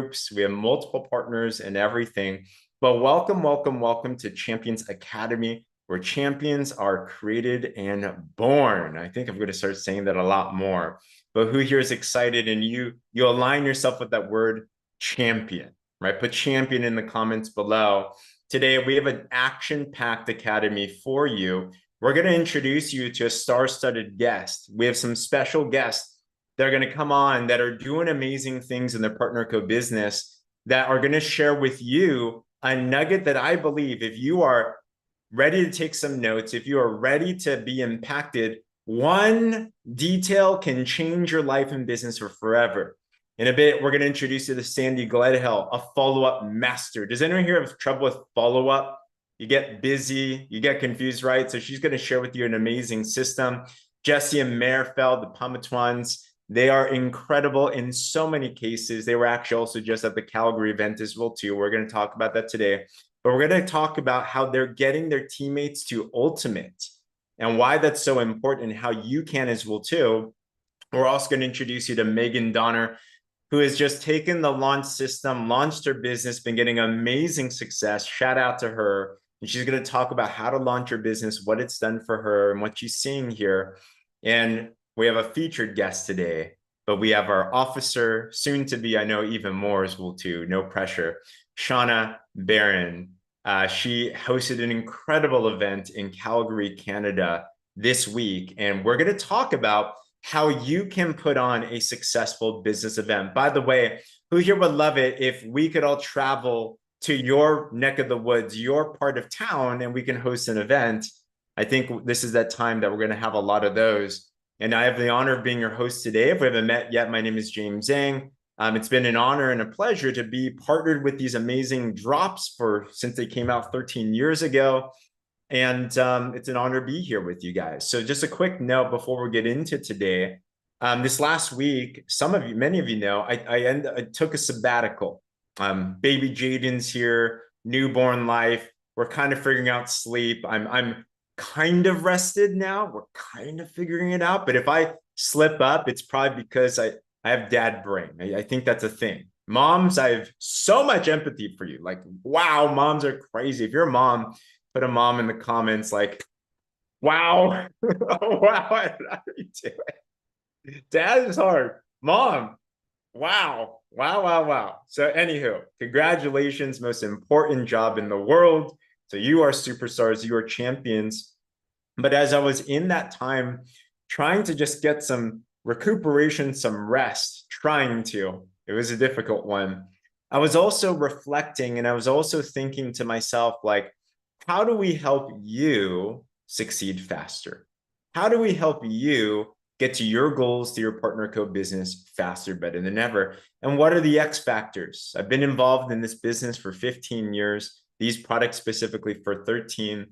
groups. We have multiple partners and everything. But welcome, welcome, welcome to Champions Academy, where champions are created and born. I think I'm going to start saying that a lot more. But who here is excited? And you align yourself with that word champion, right? Put champion in the comments below. Today, we have an action-packed academy for you. We're going to introduce you to a star-studded guest. We have some special guests that are going to come on that are doing amazing things in their partner co-business that are going to share with you a nugget that I believe if you are ready to take some notes, if you are ready to be impacted, one detail can change your life and business for forever. In a bit, we're going to introduce you to Sandy Gledhill, a follow-up master. Does anyone here have trouble with follow-up? You get busy, you get confused, right? So she's going to share with you an amazing system. Jessie and Marifel, the Pamintuans, they are incredible in so many cases. They were actually also just at the Calgary event as well, too. We're going to talk about that today. But we're going to talk about how they're getting their teammates to ultimate and why that's so important and how you can as well, too. We're also going to introduce you to Megan Donner, who has just taken the launch system, launched her business, been getting amazing success. Shout out to her. And she's going to talk about how to launch her business, what it's done for her, and what she's seeing here. And we have a featured guest today, but we have our officer, soon to be, I know even more as well too, no pressure, Chauna Barron. She hosted an incredible event in Calgary, Canada this week. And we're going to talk about how you can put on a successful business event. By the way, who here would love it if we could all travel to your neck of the woods, your part of town, and we can host an event? I think this is that time that we're going to have a lot of those. And I have the honor of being your host today. If we haven't met yet, my name is James Zhang. It's been an honor and a pleasure to be partnered with these amazing drops since they came out 13 years ago. And it's an honor to be here with you guys. So just a quick note before we get into today. This last week, many of you know, I took a sabbatical. Baby Jaden's here, newborn life. We're kind of figuring out sleep. I'm kind of rested now. We're kind of figuring it out. But if I slip up, it's probably because I have dad brain. I think that's a thing. Moms, I have so much empathy for you. Like, wow, moms are crazy. If you're a mom, put a mom in the comments like, wow, wow, how do you do it? Dad is hard. Mom, wow, wow, wow, wow. So anywho, congratulations, most important job in the world. So you are superstars, you are champions. But as I was in that time, trying to just get some recuperation, some rest, it was a difficult one. I was also reflecting and I was also thinking to myself, like, how do we help you succeed faster? How do we help you get to your goals, to your partner co-business faster, better than ever? And what are the X factors? I've been involved in this business for 15 years, these products specifically for 13.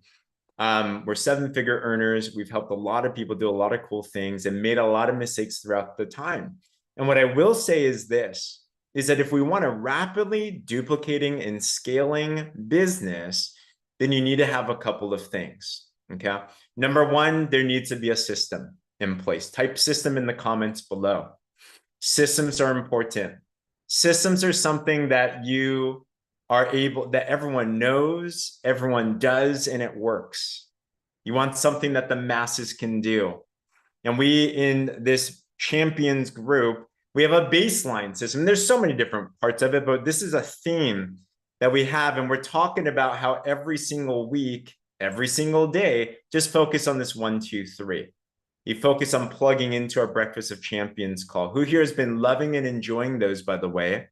We're seven-figure earners. We've helped a lot of people do a lot of cool things and made a lot of mistakes throughout the time. And what I will say is this, is that if we want to rapidly duplicating and scaling business, then you need to have a couple of things, okay? Number one, there needs to be a system in place. Type system in the comments below. Systems are important. Systems are something that that everyone knows, everyone does, and it works. You want something that the masses can do. And we, in this champions group, we have a baseline system. There's so many different parts of it, but this is a theme that we have. And we're talking about how every single week, every single day, just focus on this 1, 2, 3. You focus on plugging into our Breakfast of Champions call. Who here has been loving and enjoying those, by the way?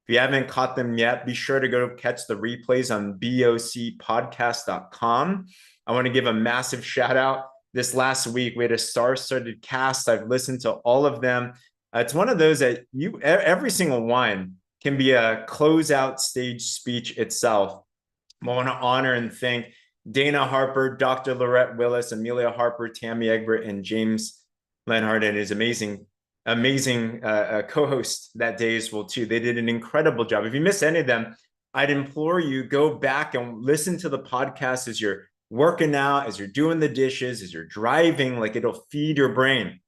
If you haven't caught them yet, be sure to go catch the replays on bocpodcast.com. I want to give a massive shout out. This last week, we had a star-studded cast. I've listened to all of them. It's one of those that every single one can be a closeout stage speech itself. I want to honor and thank Dana Harper, Dr. Lorette Willis, Amelia Harper, Tammy Egbert, and James Lenhart, and his amazing co-host that day as well too. They did an incredible job. If you missed any of them, I'd implore you, go back and listen to the podcast as you're working out, as you're doing the dishes, as you're driving. Like, it'll feed your brain.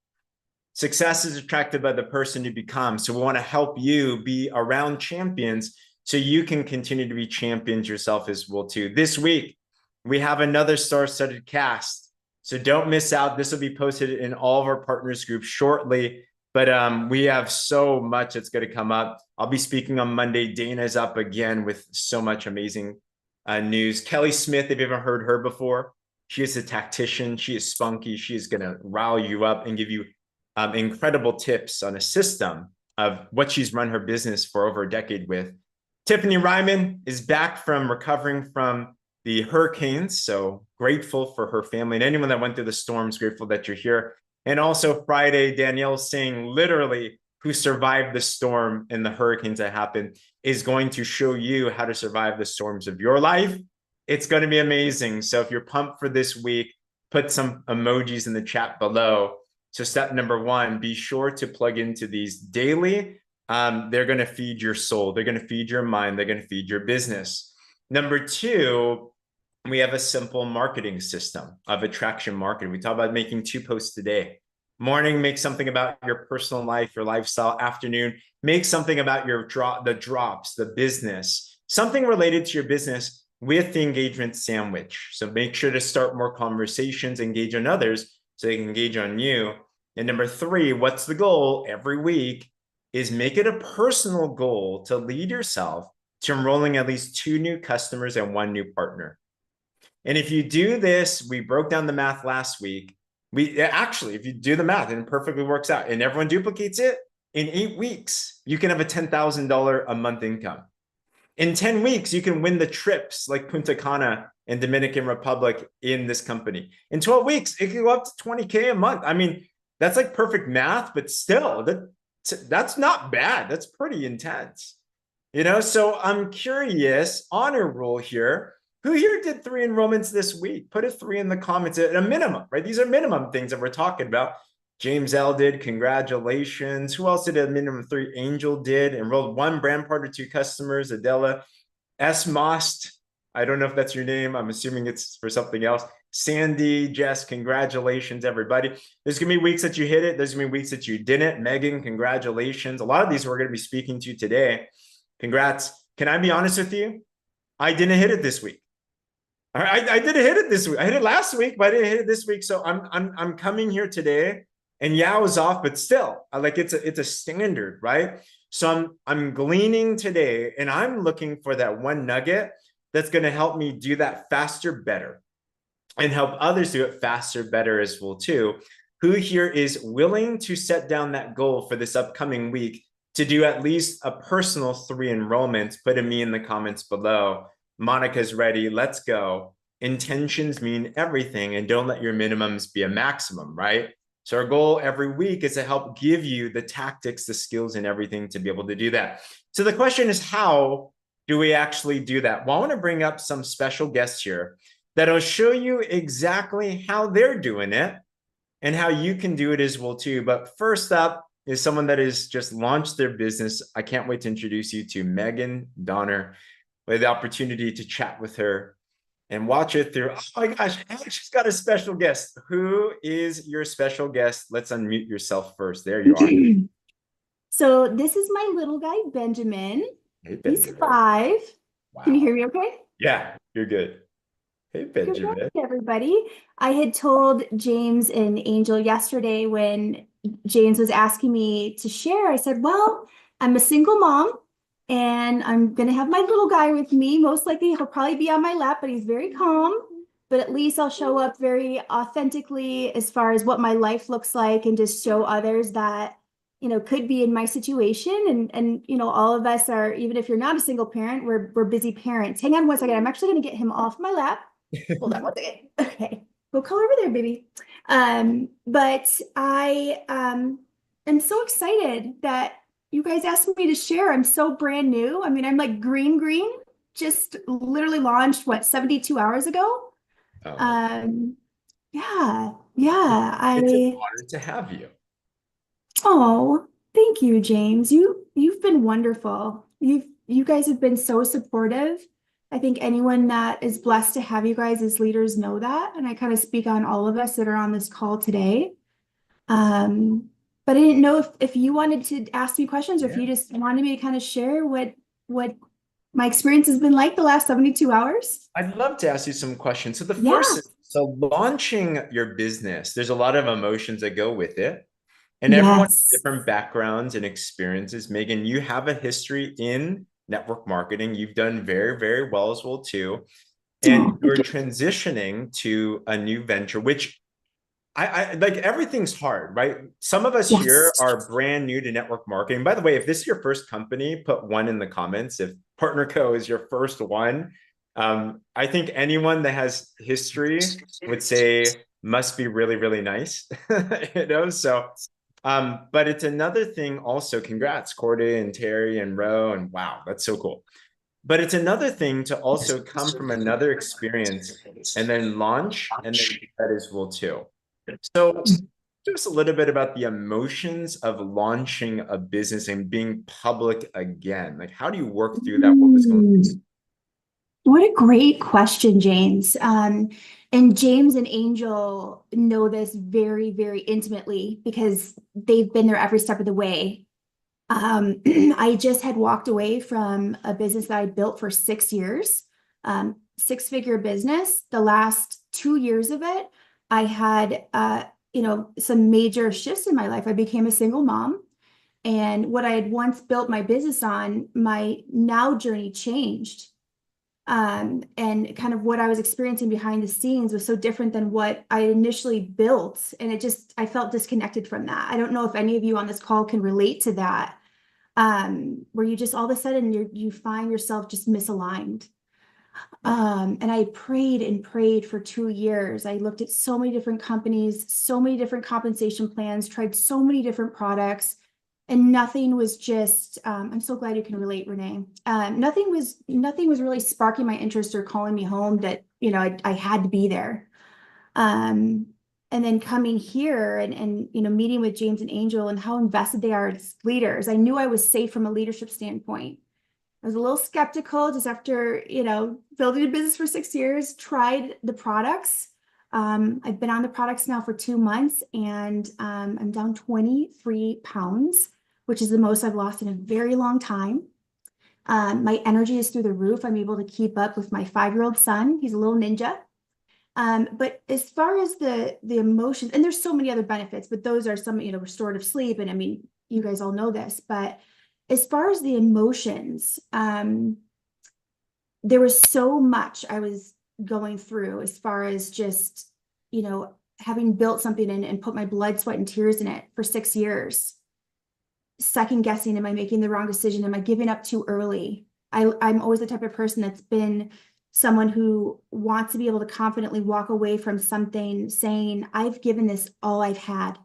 Success is attracted by the person you become. So we want to help you be around champions so you can continue to be champions yourself as well too. This week, we have another star-studded cast. So don't miss out. This will be posted in all of our partners groups shortly. But we have so much that's going to come up. I'll be speaking on Monday. Dana's up again with so much amazing news. Kelly Smith, if you haven't heard her before, she is a tactician. She is spunky. She is going to rile you up and give you incredible tips on a system of what she's run her business for over a decade with. Tiffany Ryman is back from recovering from the hurricanes. So grateful for her family and anyone that went through the storms, grateful that you're here. And also Friday, Danielle Singh, literally, who survived the storm and the hurricanes that happened, is going to show you how to survive the storms of your life. It's going to be amazing. So if you're pumped for this week, put some emojis in the chat below. So step number one, be sure to plug into these daily. They're going to feed your soul. They're going to feed your mind. They're going to feed your business. Number two, we have a simple marketing system of attraction marketing. We talk about making 2 posts a day. Morning, make something about your personal life, your lifestyle. Afternoon, make something about the drops, the business, something related to your business with the engagement sandwich. So make sure to start more conversations, engage on others so they can engage on you. And number 3, what's the goal every week is make it a personal goal to lead yourself to enrolling at least 2 new customers and 1 new partner. And if you do this, we broke down the math last week. If you do the math and it perfectly works out and everyone duplicates it, in 8 weeks, you can have a $10,000 a month income. In 10 weeks, you can win the trips like Punta Cana and Dominican Republic in this company. In 12 weeks, it can go up to 20K a month. I mean, that's like perfect math, but still, that's not bad. That's pretty intense. So I'm curious, honor rule here. Who here did 3 enrollments this week? Put a 3 in the comments at a minimum, right? These are minimum things that we're talking about. James L did, congratulations. Who else did a minimum 3? Angel did, enrolled 1 brand partner, 2 customers. Adela, S. Most, I don't know if that's your name. I'm assuming it's for something else. Sandy, Jess, congratulations, everybody. There's gonna be weeks that you hit it. There's gonna be weeks that you didn't. Megan, congratulations. A lot of these we're gonna be speaking to today. Congrats. Can I be honest with you? I didn't hit it this week. I didn't hit it this week. I hit it last week, but I didn't hit it this week. So I'm coming here today, and yeah, I was off, but still, it's a standard, right? So I'm gleaning today, and I'm looking for that one nugget that's going to help me do that faster, better, and help others do it faster, better as well too. Who here is willing to set down that goal for this upcoming week to do at least a personal 3 enrollments? Put a me in the comments below. Monica's ready. Let's go. Intentions mean everything, and don't let your minimums be a maximum, right? So our goal every week is to help give you the tactics, the skills, and everything to be able to do that. So the question is, how do we actually do that? Well, I want to bring up some special guests here that'll show you exactly how they're doing it and how you can do it as well too. But first up is someone that has just launched their business. I can't wait to introduce you to Megan Donner. We had the opportunity to chat with her and watch it through. Oh my gosh, she's got a special guest. Who is your special guest? Let's unmute yourself first. There you are. So this is my little guy, Benjamin. Hey, Benjamin. He's 5. Wow. Can you hear me okay? Yeah, you're good. Hey, Benjamin. Good morning, everybody. I had told James and Angel yesterday when James was asking me to share, I said, well, I'm a single mom. And I'm going to have my little guy with me. Most likely he'll probably be on my lap, but he's very calm. But at least I'll show up very authentically as far as what my life looks like and just show others that, could be in my situation. And all of us are, even if you're not a single parent, we're busy parents. Hang on one second. I'm actually going to get him off my lap. Hold on one second. Okay. Go color over there, baby. But I am so excited that you guys asked me to share. I'm so brand new. I mean, I'm like green, just literally launched, 72 hours ago? Oh. Yeah. It's an honor to have you. Oh, thank you, James. You've been wonderful. You guys have been so supportive. I think anyone that is blessed to have you guys as leaders know that. And I kind of speak on all of us that are on this call today. But I didn't know if you wanted to ask me questions or if Yeah. you just wanted me to kind of share what my experience has been like the last 72 hours. I'd love to ask you some questions. So the Yeah. first, so launching your business, there's a lot of emotions that go with it. And everyone has Yes. different backgrounds and experiences. Megan, you have a history in network marketing. You've done very, very well as well too. And Oh, you're thank you. transitioning to a new venture, which I like everything's hard, right? Some of us here Yes. are brand new to network marketing. By the way, if this is your first company, put one in the comments. If Partner Co is your first one, I think anyone that has history would say must be really, really nice, you know? So, but it's another thing also. Congrats, Corday and Terry and Ro, and wow, that's so cool. But it's another thing to also come from another experience and then launch and then do that as well too. So, just a little bit about the emotions of launching a business and being public again. Like, how do you work through that? What was going Mm. What a great question, James. And James and Angel know this very, very intimately because they've been there every step of the way. I just had walked away from a business that I built for 6 years, six-figure business. The last 2 years of it, I had, some major shifts in my life. I became a single mom, and what I had once built my business on, my now journey changed. And kind of what I was experiencing behind the scenes was so different than what I initially built. And I felt disconnected from that. I don't know if any of you on this call can relate to that, where you just all of a sudden you find yourself just misaligned. And I prayed and prayed for 2 years. I looked at so many different companies, so many different compensation plans, tried so many different products, and nothing was just, I'm so glad you can relate, Renee. Nothing was really sparking my interest or calling me home that, I had to be there. Um, and then coming here and meeting with James and Angel and how invested they are as leaders, I knew I was safe from a leadership standpoint. I was a little skeptical just after, building a business for 6 years, tried the products. I've been on the products now for 2 months, and I'm down 23 pounds, which is the most I've lost in a very long time. My energy is through the roof. I'm able to keep up with my 5-year-old son. He's a little ninja. But as far as the emotions, and there's so many other benefits, but those are some, restorative sleep. And I mean, you guys all know this, but as far as the emotions, there was so much I was going through as far as just, having built something and put my blood, sweat, and tears in it for 6 years, second guessing, am I making the wrong decision? Am I giving up too early? I'm always the type of person that's been someone who wants to be able to confidently walk away from something saying, I've given this all I've had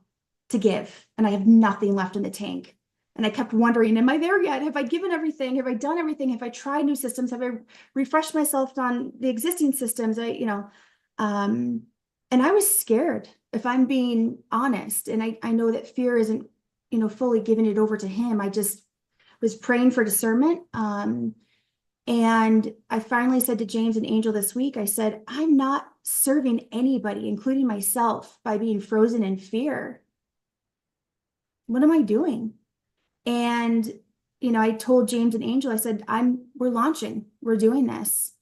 to give, and I have nothing left in the tank. And I kept wondering, am I there yet? Have I given everything? Have I done everything? Have I tried new systems? Have I refreshed myself on the existing systems? And I was scared, if I'm being honest. And I know that fear isn't, fully giving it over to him. I just was praying for discernment. And I finally said to James and Angel this week, I said, I'm not serving anybody, including myself, by being frozen in fear. What am I doing? And, I told James and Angel, I said, we're launching, we're doing this.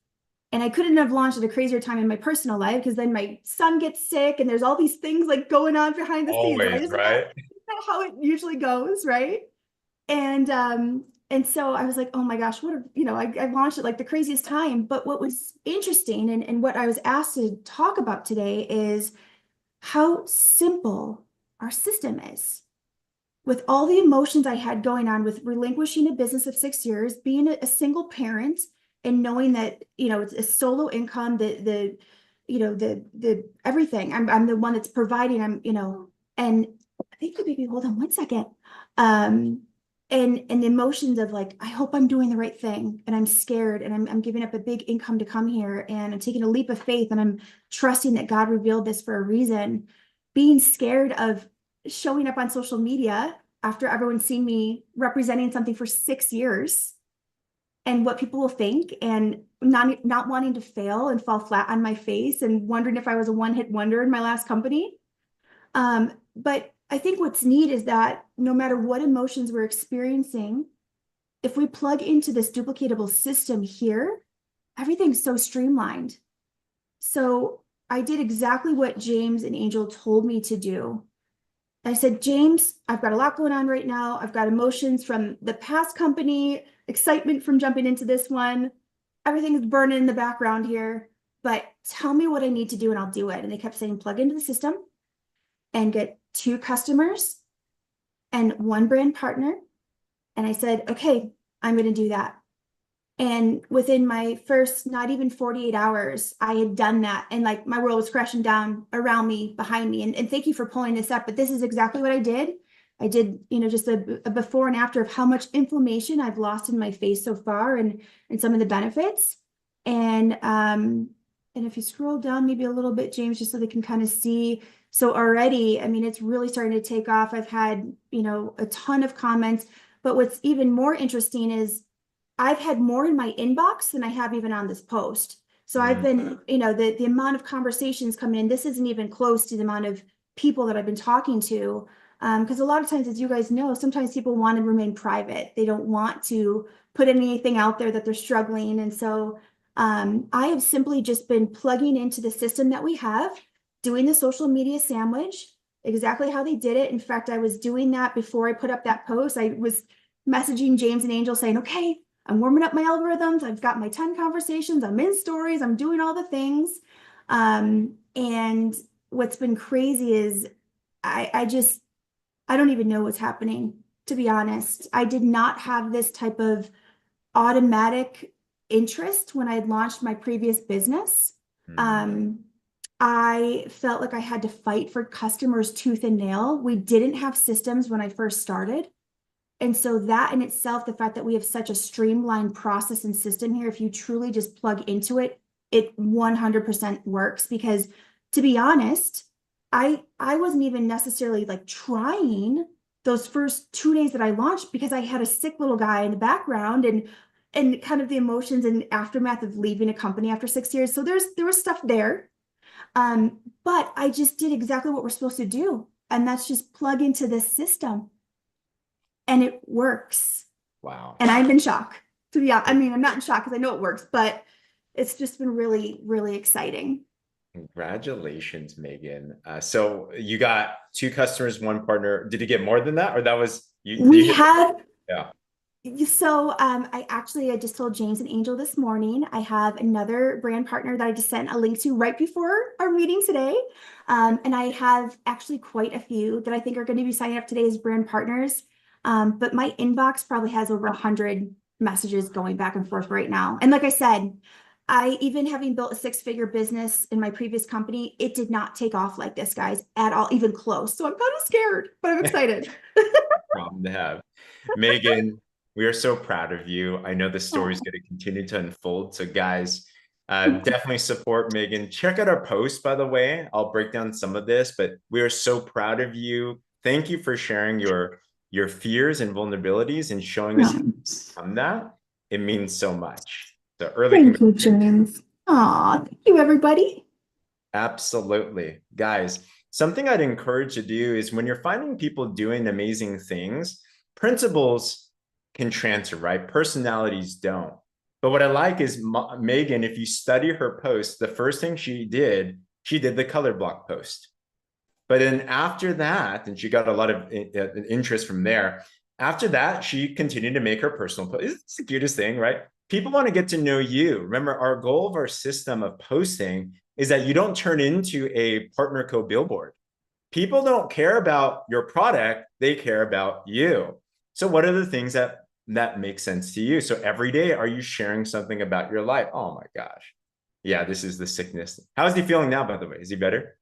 And I couldn't have launched at a crazier time in my personal life because then my son gets sick and there's all these things like going on behind the scenes, right? always, right? Isn't that how it usually goes, right? And so I was like, oh my gosh, I launched at like the craziest time. But what was interesting and what I was asked to talk about today is how simple our system is. With all the emotions I had going on with relinquishing a business of 6 years, being a single parent, and knowing that, it's a solo income, the everything. I'm the one that's providing, and I think maybe hold on one second. And the emotions of like, I hope I'm doing the right thing, and I'm scared, and I'm giving up a big income to come here, and I'm taking a leap of faith, and I'm trusting that God revealed this for a reason. Being scared of showing up on social media after everyone's seen me representing something for 6 years and what people will think, and not wanting to fail and fall flat on my face and wondering if I was a one-hit wonder in my last company. But I think what's neat is that no matter what emotions we're experiencing, if we plug into this duplicatable system here, everything's so streamlined. So I did exactly what James and Angel told me to do. I said, James, I've got a lot going on right now. I've got emotions from the past company, excitement from jumping into this one. Everything's burning in the background here, but tell me what I need to do and I'll do it. And they kept saying, plug into the system and get 2 customers and 1 brand partner. And I said, okay, I'm going to do that. And within my first, not even 48 hours, I had done that. And like my world was crashing down around me, behind me. And thank you for pulling this up, but this is exactly what I did. I did, just a before and after of how much inflammation I've lost in my face so far and some of the benefits. And if you scroll down maybe a little bit, James, just so they can kind of see. So already, I mean, it's really starting to take off. I've had, a ton of comments, but what's even more interesting is I've had more in my inbox than I have even on this post. So I've been, the amount of conversations coming in, this isn't even close to the amount of people that I've been talking to. Because a lot of times, as you guys know, sometimes people want to remain private. They don't want to put anything out there that they're struggling. And so I have simply just been plugging into the system that we have, doing the social media sandwich, exactly how they did it. In fact, I was doing that before I put up that post. I was messaging James and Angel saying, okay, I'm warming up my algorithms. I've got my 10 conversations. I'm in stories. I'm doing all the things. And what's been crazy is I don't even know what's happening, to be honest. I did not have this type of automatic interest when I had launched my previous business. I felt like I had to fight for customers tooth and nail. We didn't have systems when I first started. And so that in itself, the fact that we have such a streamlined process and system here, if you truly just plug into it, it 100% works. Because to be honest, I wasn't even necessarily like trying those first 2 days that I launched because I had a sick little guy in the background and kind of the emotions and aftermath of leaving a company after 6 years. So there was stuff there. But I just did exactly what we're supposed to do. And that's just plug into this system. And it works. Wow. And I'm in shock, to be honest. I mean, I'm not in shock because I know it works, but it's just been really, really exciting. Congratulations, Megan. So you got 2 customers, 1 partner. Did you get more than that? Or that was you? We have, Yeah. so I just told James and Angel this morning, I have another brand partner that I just sent a link to right before our meeting today. And I have actually quite a few that I think are going to be signing up today as brand partners. But my inbox probably has over 100 messages going back and forth right now. And like I said, even having built a 6-figure business in my previous company, it did not take off like this, guys, at all, even close. So I'm kind of scared, but I'm excited. Problem to have. Megan, we are so proud of you. I know the story is going to continue to unfold. So guys, definitely support Megan. Check out our post, by the way. I'll break down some of this, but we are so proud of you. Thank you for sharing your fears and vulnerabilities and showing us how to become that. It means so much. So Thank you, James. Aw, thank you, everybody. Absolutely. Guys, something I'd encourage you to do is when you're finding people doing amazing things, principles can transfer, right? Personalities don't. But what I like is Megan, if you study her post, the first thing she did the color block post. But then after that, and she got a lot of interest from there. After that, she continued to make her personal post. It's the cutest thing, right? People want to get to know you. Remember, our goal of our system of posting is that you don't turn into a partner co-billboard. People don't care about your product, they care about you. So what are the things that make sense to you? So every day, are you sharing something about your life? Oh my gosh. Yeah, this is the sickness. How is he feeling now, by the way? Is he better?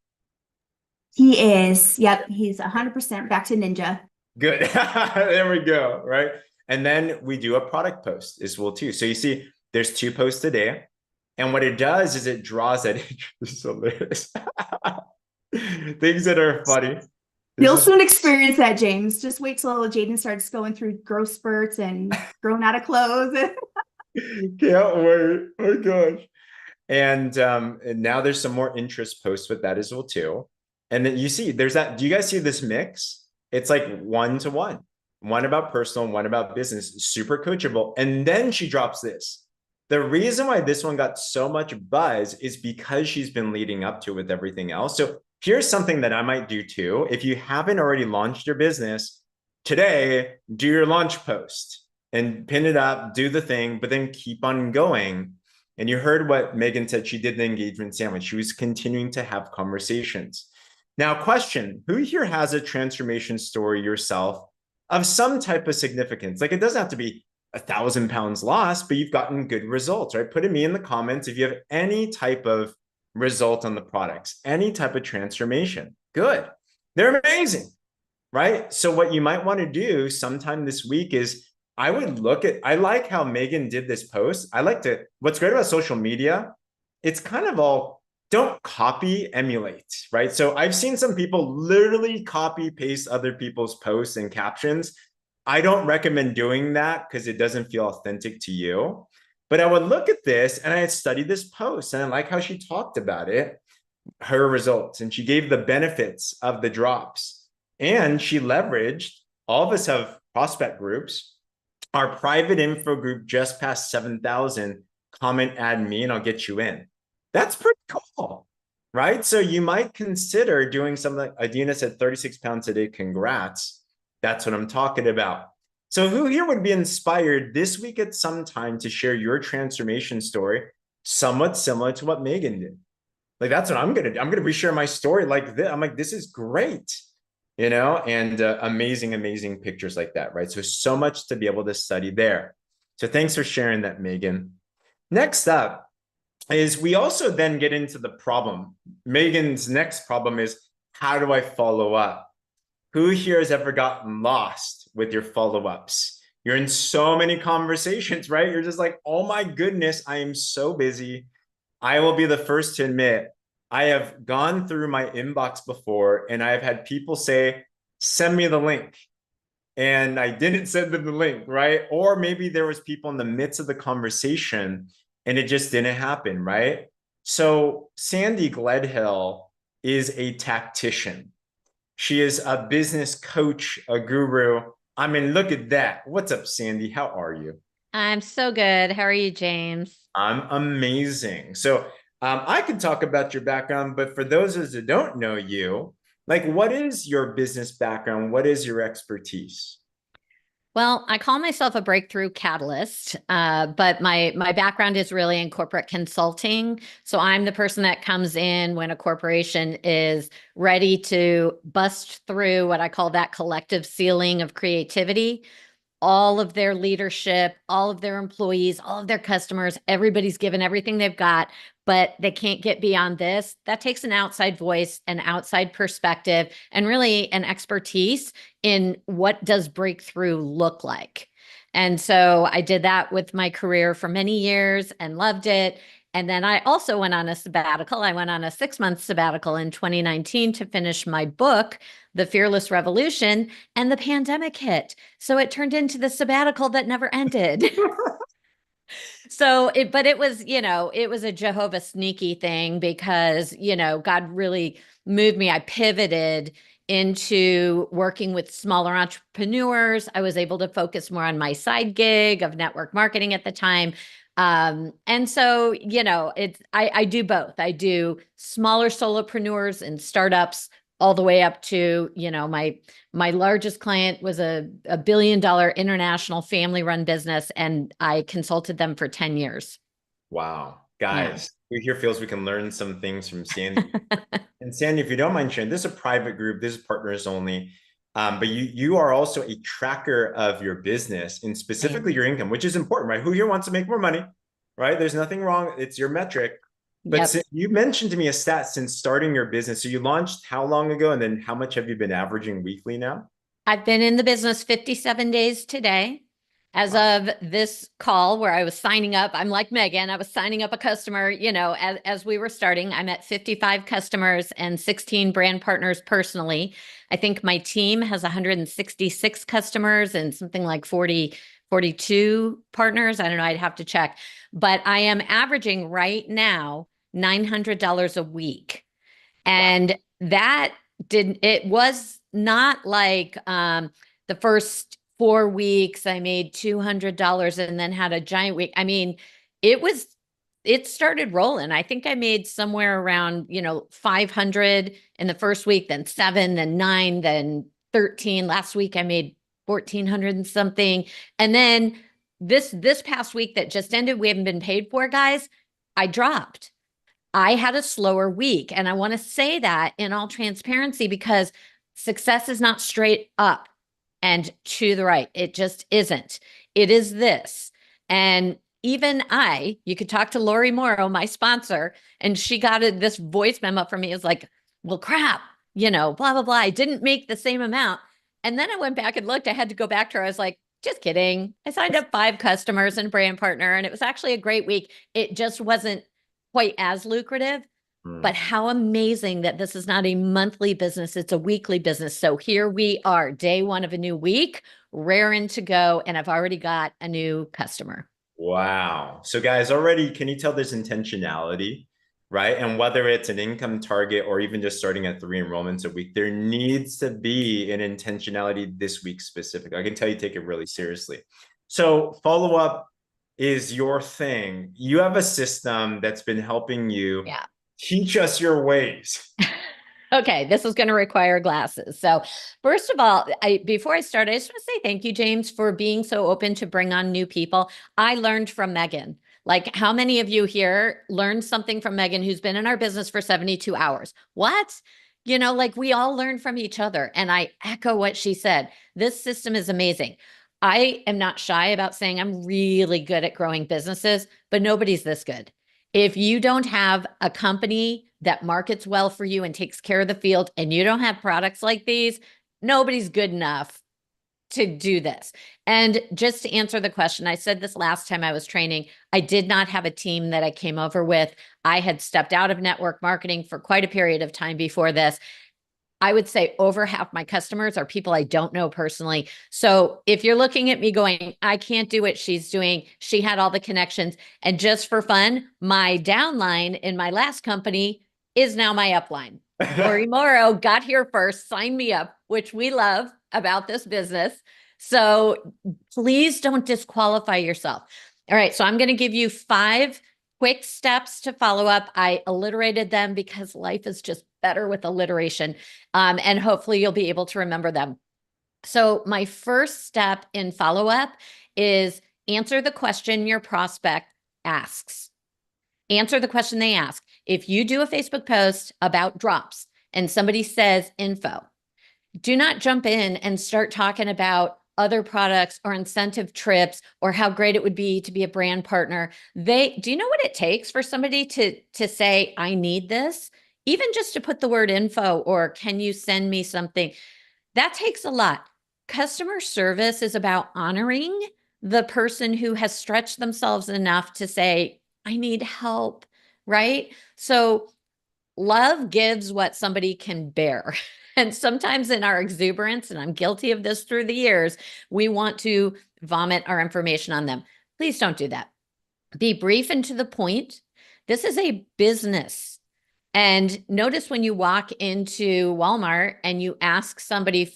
He is. Yep. He's 100% back to ninja. Good. There we go. Right. And then we do a product post as well, too. So you see, there's 2 posts a day. And what it does is it draws that interest. Hilarious. Things that are funny. You'll soon experience that, James. Just wait till Jaden starts going through growth spurts and growing out of clothes. Can't wait. Oh my gosh. And now there's some more interest posts with that as well, too. And then you see there's that. Do you guys see this mix? It's like 1 to 1, one about personal, one about business, super coachable. And then she drops this. The reason why this one got so much buzz is because she's been leading up to it with everything else. So here's something that I might do too. If you haven't already launched your business today, do your launch post and pin it up, do the thing, but then keep on going. And you heard what Megan said. She did the engagement sandwich. She was continuing to have conversations. Now, question, who here has a transformation story yourself of some type of significance? Like it doesn't have to be 1,000 pounds lost, but you've gotten good results, right? Put it me in the comments if you have any type of result on the products, any type of transformation. Good. They're amazing, right? So what you might want to do sometime this week is I would look at, I like how Megan did this post. I like to, what's great about social media, it's kind of all, don't copy, emulate, right? So I've seen some people literally copy paste other people's posts and captions. I don't recommend doing that because it doesn't feel authentic to you. But I would look at this and I had studied this post and I like how she talked about it, her results, and she gave the benefits of the drops. And she leveraged, all of us have prospect groups. Our private info group just passed 7,000. Comment, add me, and I'll get you in. That's pretty cool, right? So you might consider doing something like Adina said, 36 pounds a day. Congrats. That's what I'm talking about. So who here would be inspired this week at some time to share your transformation story, somewhat similar to what Megan did? Like, that's what I'm going to do. I'm going to reshare my story like this. I'm like, this is great, and amazing, amazing pictures like that, right? So much to be able to study there. So thanks for sharing that, Megan. Next up is we also then get into the problem. Megan's next problem is, how do I follow up? Who here has ever gotten lost with your follow-ups? You're in so many conversations, right? You're just like, oh my goodness, I am so busy. I will be the first to admit, I have gone through my inbox before and I've had people say, send me the link. And I didn't send them the link, right? Or maybe there was people in the midst of the conversation and it just didn't happen, right? So Sandy Gledhill is a tactician. She is a business coach, a guru. I mean, look at that. What's up, Sandy? How are you? I'm so good. How are you, James? I'm amazing. So I can talk about your background, but for those of us that don't know you, like, what is your business background? What is your expertise? Well, I call myself a breakthrough catalyst, but my background is really in corporate consulting. So I'm the person that comes in when a corporation is ready to bust through what I call that collective ceiling of creativity. All of their leadership, all of their employees, all of their customers, everybody's given everything they've got, but they can't get beyond this. That takes an outside voice, an outside perspective, and really an expertise in what does breakthrough look like. And so I did that with my career for many years and loved it. And then I also went on a sabbatical. I went on a 6-month sabbatical in 2019 to finish my book, The Fearless Revolution, and the pandemic hit. So it turned into the sabbatical that never ended. But it was, it was a Jehovah sneaky thing because, God really moved me. I pivoted into working with smaller entrepreneurs. I was able to focus more on my side gig of network marketing at the time. And so, I do both. I do smaller solopreneurs and startups all the way up to, my largest client was a $1 billion international family run business, and I consulted them for 10 years. Wow. Yeah. Guys, who here feels we can learn some things from Sandy? And Sandy, if you don't mind sharing, this is a private group, this is partners only. But you are also a tracker of your business and specifically your income, which is important, right? Who here wants to make more money, right? There's nothing wrong. It's your metric. But Yep. you mentioned to me a stat since starting your business. So you launched how long ago? And then how much have you been averaging weekly now? I've been in the business 57 days today. As Wow. of this call where I was signing up, I'm like Megan, I was signing up a customer, as we were starting. I'm at 55 customers and 16 brand partners personally. I think my team has 166 customers and something like 42 partners. I don't know, I'd have to check. But I am averaging right now $900 a week. Wow. And that it was not like the first 4 weeks I made $200 and then had a giant week. I mean, it started rolling. I think I made somewhere around, 500 in the first week, then 7, then 9, then 13. Last week I made 1,400 and something. And then this past week that just ended, we haven't been paid for, guys. I dropped. I had a slower week. And I want to say that in all transparency, because success is not straight up and to the right. It just isn't. It is this. And even you could talk to Lori Morrow, my sponsor, and she got this voice memo from me. It's like, well, crap, blah, blah, blah. I didn't make the same amount. And then I went back and looked. I had to go back to her. I was like, just kidding. I signed up 5 customers and brand partner, and it was actually a great week. It just wasn't quite as lucrative. But how amazing that this is not a monthly business, it's a weekly business. So here we are, day 1 of a new week, raring to go, and I've already got a new customer. Wow. So guys, already, can you tell there's intentionality, right? And whether it's an income target or even just starting at 3 enrollments a week, there needs to be an intentionality this week specific. I can tell you take it really seriously. So follow-up is your thing. You have a system that's been helping you teach us your ways. Okay, this is going to require glasses. So first of all, before I start, I just want to say thank you, James, for being so open to bring on new people. I learned from Megan. Like, how many of you here learned something from Megan, who's been in our business for 72 hours? What? Like, we all learn from each other. And I echo what she said. This system is amazing. I am not shy about saying I'm really good at growing businesses, but nobody's this good. If you don't have a company that markets well for you and takes care of the field, and you don't have products like these, nobody's good enough to do this. And just to answer the question, I said this last time I was training, I did not have a team that I came over with. I had stepped out of network marketing for quite a period of time before this. I would say over half my customers are people I don't know personally. So if you're looking at me going, I can't do what she's doing, she had all the connections. And just for fun, my downline in my last company is now my upline. Lori Morrow got here first, signed me up, which we love about this business. So please don't disqualify yourself. All right, so I'm going to give you 5 quick steps to follow up. I alliterated them because life is just better with alliteration. And hopefully you'll be able to remember them. So my first step in follow-up is answer the question your prospect asks. Answer the question they ask. If you do a Facebook post about drops and somebody says info, do not jump in and start talking about other products or incentive trips or how great it would be to be a brand partner. Do you know what it takes for somebody to say, I need this? Even just to put the word info or can you send me something? That takes a lot. Customer service is about honoring the person who has stretched themselves enough to say, I need help, right? So love gives what somebody can bear. And sometimes in our exuberance, and I'm guilty of this through the years, we want to vomit our information on them. Please don't do that. Be brief and to the point. This is a business. And notice when you walk into Walmart and you ask somebody,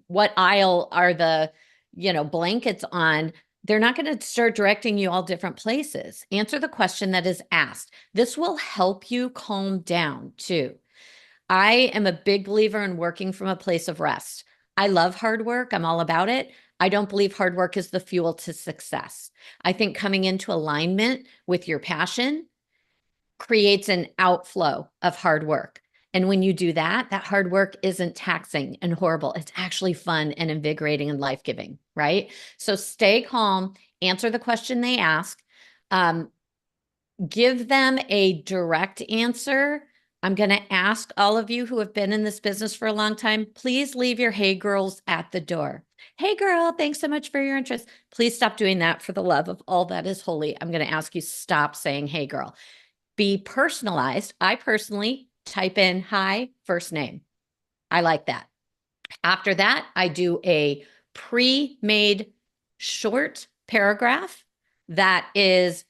what aisle are the, blankets on, they're not going to start directing you all different places. Answer the question that is asked. This will help you calm down too. I am a big believer in working from a place of rest. I love hard work. I'm all about it. I don't believe hard work is the fuel to success. I think coming into alignment with your passion creates an outflow of hard work. And when you do that, that hard work isn't taxing and horrible. It's actually fun and invigorating and life-giving, right? So stay calm, answer the question they ask, give them a direct answer. I'm going to ask all of you who have been in this business for a long time, please leave your hey girls at the door. Hey girl, thanks so much for your interest. Please stop doing that for the love of all that is holy. I'm going to ask you stop saying hey girl. Be personalized. I personally type in hi, first name. I like that. After that, I do a pre-made short paragraph that is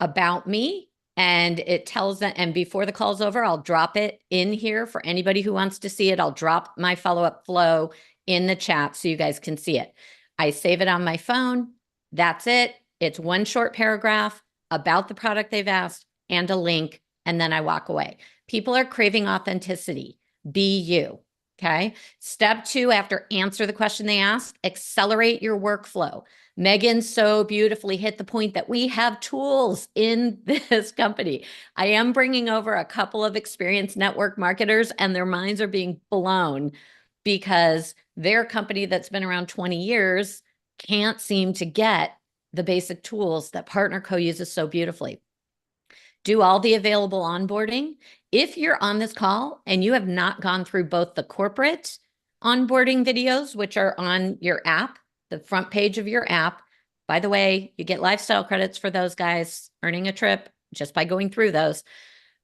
about me and it tells them, and before the call's over, I'll drop it in here for anybody who wants to see it. I'll drop my follow-up flow in the chat so you guys can see it. I save it on my phone. That's it. It's one short paragraph about the product they've asked and a link, and then I walk away. People are craving authenticity. Be you. Okay. Step 2, after answer the question they ask, accelerate your workflow. Megan so beautifully hit the point that we have tools in this company. I am bringing over a couple of experienced network marketers, and their minds are being blown because their company that's been around 20 years can't seem to get the basic tools that Partner Co uses so beautifully. Do all the available onboarding. If you're on this call and you have not gone through both the corporate onboarding videos, which are on your app, the front page of your app, by the way, you get lifestyle credits for those guys, earning a trip just by going through those.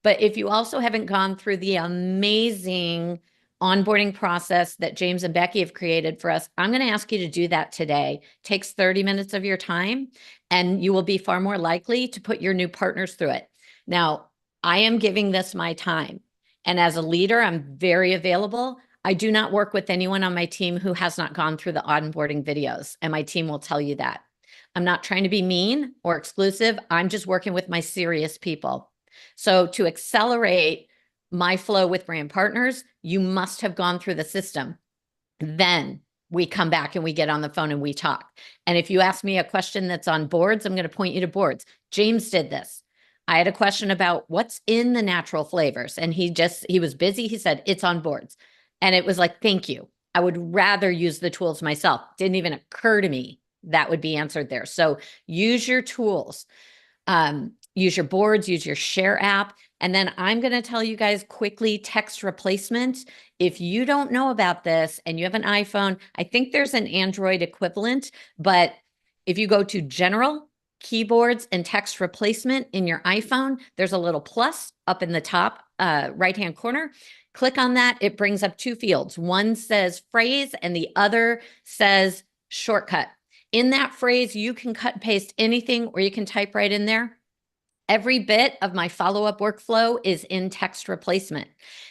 But if you also haven't gone through the amazing onboarding process that James and Becky have created for us, I'm going to ask you to do that today. It takes 30 minutes of your time, and you will be far more likely to put your new partners through it. Now, I am giving this my time. And as a leader, I'm very available. I do not work with anyone on my team who has not gone through the onboarding videos, and my team will tell you that. I'm not trying to be mean or exclusive. I'm just working with my serious people. So to accelerate my flow with brand partners, you must have gone through the system. Then we come back and we get on the phone and we talk. And if you ask me a question that's on boards, I'm going to point you to boards. James did this. I had a question about what's in the natural flavors, and he was busy. He said, it's on boards. And it was like, thank you. I would rather use the tools myself. Didn't even occur to me that would be answered there. So use your tools, use your boards, use your share app. And then I'm going to tell you guys quickly, text replacement. If you don't know about this and you have an iPhone, I think there's an Android equivalent, but if you go to general, keyboards, and text replacement in your iPhone, there's a little plus up in the top right-hand corner. Click on that. It brings up 2 fields. One says phrase and the other says shortcut. In that phrase, you can cut and paste anything, or you can type right in there. Every bit of my follow-up workflow is in text replacement.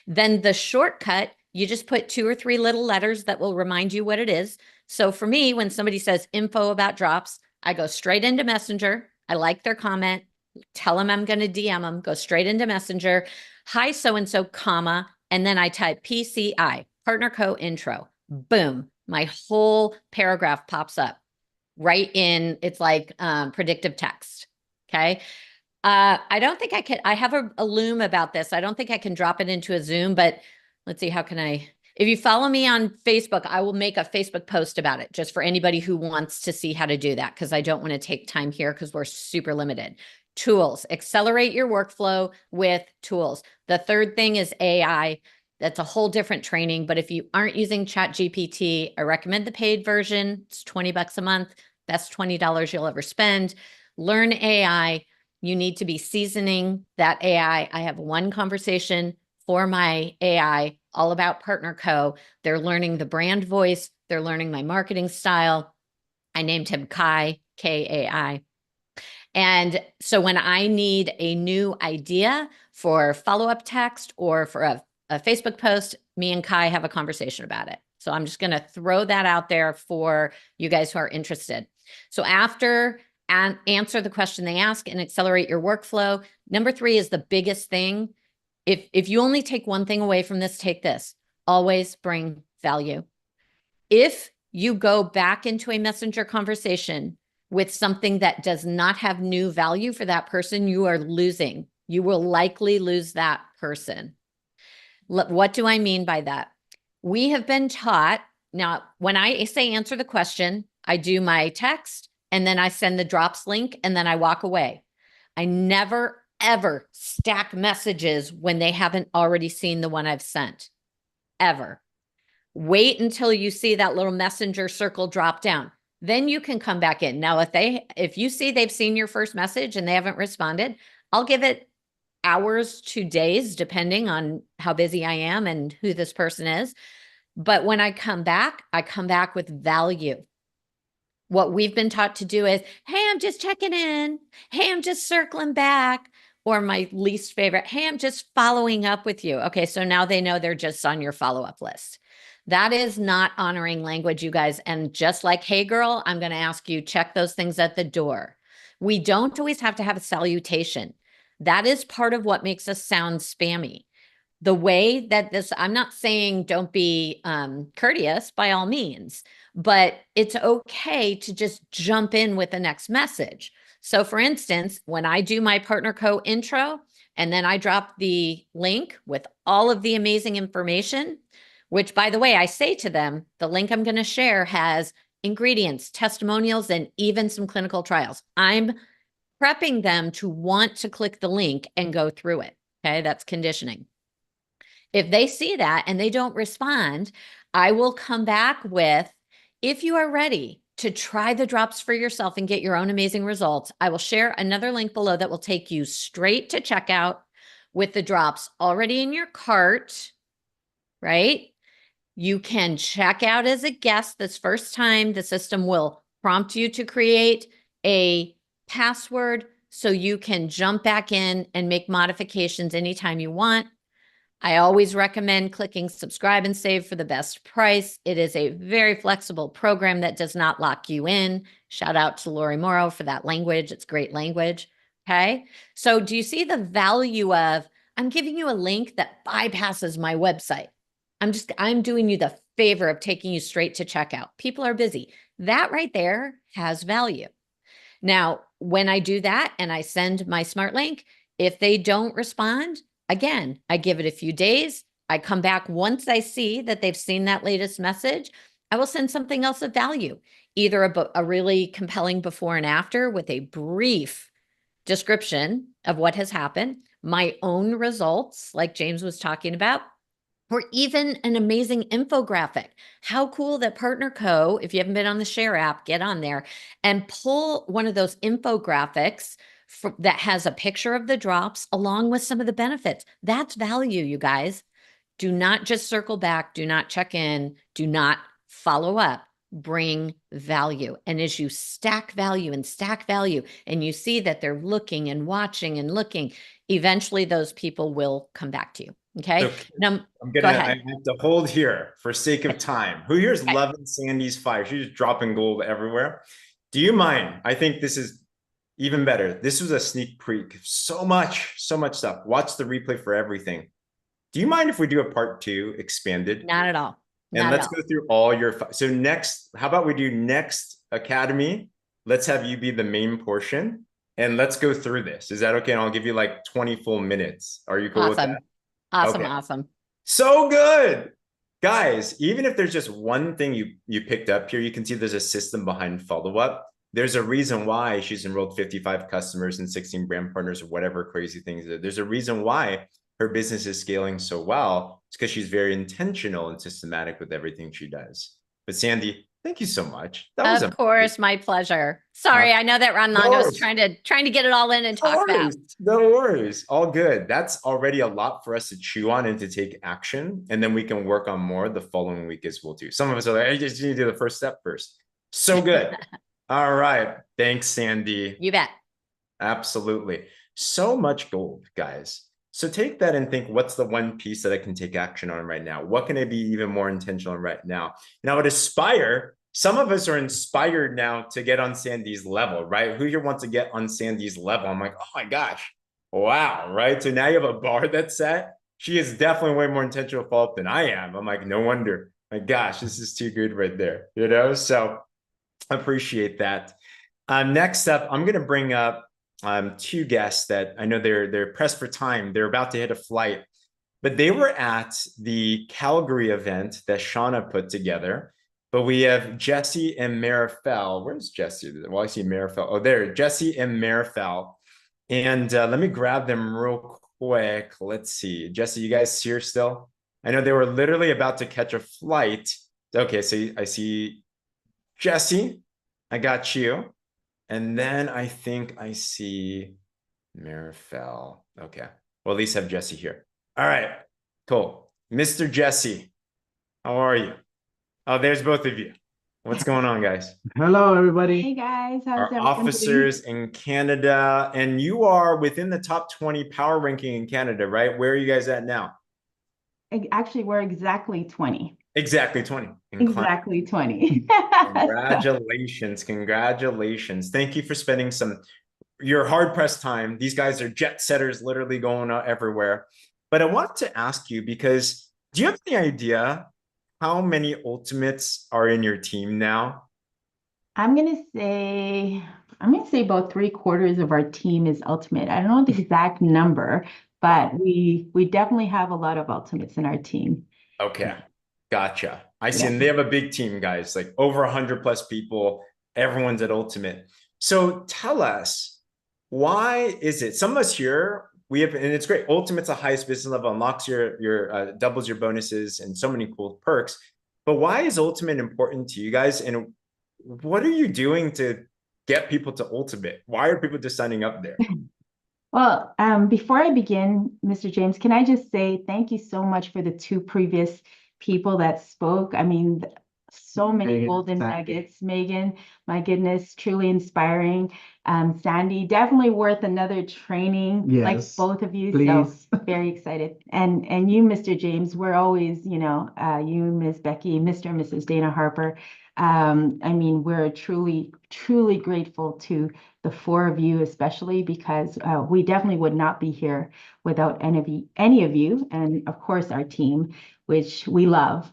Then the shortcut, you just put 2 or 3 little letters that will remind you what it is. So for me, when somebody says info about drops, I go straight into Messenger. I like their comment, tell them I'm going to DM them, go straight into Messenger. Hi, so-and-so, comma, and then I type PCI, Partner Co intro. Boom. My whole paragraph pops up right in. It's like predictive text. Okay. I don't think I can, I have a Loom about this. I don't think I can drop it into a Zoom, but let's see, how can I, if you follow me on Facebook, I will make a Facebook post about it just for anybody who wants to see how to do that, because I don't want to take time here because we're super limited. Tools, accelerate your workflow with tools. The third thing is AI. That's a whole different training, but if you aren't using ChatGPT, I recommend the paid version. It's $20 a month. Best $20 you'll ever spend. Learn AI. You need to be seasoning that AI. I have one conversation for my AI all about Partner Co. They're learning the brand voice. They're learning my marketing style. I named him Kai, K-A-I. And so when I need a new idea for follow-up text or for a Facebook post, me and Kai have a conversation about it. So I'm just going to throw that out there for you guys who are interested. So after answer the question they ask and accelerate your workflow, number 3 is the biggest thing. If you only take one thing away from this, take this. Always bring value. If you go back into a messenger conversation with something that does not have new value for that person, you are losing. You will likely lose that person. What do I mean by that? We have been taught, now when I say answer the question, I do my text and then I send the drops link and then I walk away. I never ever stack messages when they haven't already seen the one I've sent, ever. Wait until you see that little messenger circle drop down. Then you can come back in. Now, if you see they've seen your first message and they haven't responded, I'll give it hours to days, depending on how busy I am and who this person is. But when I come back with value. What we've been taught to do is, hey, I'm just checking in. Hey, I'm just circling back. Or my least favorite, hey, I'm just following up with you. Okay, so now they know they're just on your follow-up list. That is not honoring language, you guys. And just like, hey, girl, I'm going to ask you, check those things at the door. We don't always have to have a salutation. That is part of what makes us sound spammy. The way that this, I'm not saying don't be courteous by all means, but it's okay to just jump in with the next message. So for instance, when I do my Partner Co intro, and then I drop the link with all of the amazing information, which by the way, I say to them, the link I'm going to share has ingredients, testimonials, and even some clinical trials. I'm prepping them to want to click the link and go through it. Okay, that's conditioning. If they see that and they don't respond, I will come back with, if you are ready to try the drops for yourself and get your own amazing results, I will share another link below that will take you straight to checkout with the drops already in your cart, right? You can check out as a guest this first time. The system will prompt you to create a password so you can jump back in and make modifications anytime you want. I always recommend clicking subscribe and save for the best price. It is a very flexible program that does not lock you in. Shout out to Lori Morrow for that language. It's great language. Okay. So do you see the value of, I'm giving you a link that bypasses my website. I'm doing you the favor of taking you straight to checkout. People are busy. That right there has value. Now, when I do that and I send my smart link, if they don't respond, again, I give it a few days. I come back once I see that they've seen that latest message. I will send something else of value, either a really compelling before and after with a brief description of what has happened, my own results, like James was talking about, or even an amazing infographic. How cool that Partner Co, if you haven't been on the Share app, get on there and pull one of those infographics that has a picture of the drops along with some of the benefits. That's value, you guys. Do not just circle back. Do not check in. Do not follow up. Bring value. And as you stack value and you see that they're looking and watching and looking, eventually those people will come back to you. Okay. So Now, I have to hold here for sake of time. Who here's loving Sandy's fire? She's just dropping gold everywhere. Do you mind? I think this is even better. This was a sneak peek. So much stuff. Watch the replay for everything. Do you mind if we do a part 2 expanded? Not at all. And let's go through all your, so next, how about we do next Academy? Let's have you be the main portion and let's go through this. Is that okay? And I'll give you like 20 full minutes. Are you cool with that? Awesome. Okay. Awesome. So good. Guys, even if there's just one thing you picked up here, you can see there's a system behind follow-up. There's a reason why she's enrolled 55 customers and 16 brand partners or whatever crazy things. There's a reason why her business is scaling so well. It's because she's very intentional and systematic with everything she does. But Sandy, thank you so much. That was of course my pleasure. Sorry, I know that ran long. I was trying to get it all in and talk fast. No worries. All good. That's already a lot for us to chew on and to take action. And then we can work on more the following week as well too. Some of us are like, I just need to do the first step first. So good. All right. Thanks, Sandy. You bet. Absolutely. So much gold, guys. So take that and think, what's the one piece that I can take action on right now? What can I be even more intentional on right now? And I would aspire, some of us are inspired now to get on Sandy's level, right? Who here wants to get on Sandy's level? I'm like, oh my gosh, wow, right? So now you have a bar that's set. She is definitely way more intentional follow-up than I am. I'm like, no wonder. My gosh, this is too good right there, you know? So I appreciate that. Next up, I'm going to bring up 2 guests that I know they're pressed for time. They're about to hit a flight, but they were at the Calgary event that Chauna put together. But we have Jessie and Marifel. Where's Jessie? Well, I see Marifel. Oh, there, Jessie and Marifel. And let me grab them real quick. Let's see. Jessie, you guys here still? I know they were literally about to catch a flight. Okay, so I see Jessie. I got you. And then I think I see Marifel. Okay. Well, at least have Jessie here. All right. Cool. Mr. Jessie, how are you? Oh, there's both of you. What's going on, guys? Hello, everybody. Hey guys, how's Our everyone officers doing? in Canada, and you are within the top 20 power ranking in Canada, right? Where are you guys at now? Actually, we're exactly 20. Exactly 20. Incline. Exactly 20. Congratulations. Congratulations. Thank you for spending your hard pressed time. These guys are jet setters, literally going out everywhere. But I wanted to ask you because do you have any idea how many ultimates are in your team now? I'm gonna say about 3/4 of our team is ultimate. I don't know the exact number, but Wow. we definitely have a lot of ultimates in our team. Okay. Gotcha. I see. Yeah. And they have a big team, guys, like over 100 plus people. Everyone's at ultimate. So tell us, why is it some of us here, we have, and it's great. Ultimate's the highest business level, unlocks your doubles your bonuses and so many cool perks. But why is ultimate important to you guys? And what are you doing to get people to ultimate? Why are people just signing up there? Well, before I begin, Mr. James, can I just say thank you so much for the two previous people that spoke. I mean, so many Megan, golden Sandy. nuggets. Megan, my goodness, truly inspiring. Sandy, definitely worth another training, like Yes, both of you. please. So very excited. And you, Mr. James, we're always, you, Ms. Becky, Mr. and Mrs. Dana Harper. I mean, we're truly, truly grateful to the four of you, especially because we definitely would not be here without any of you, and of course our team, which we love.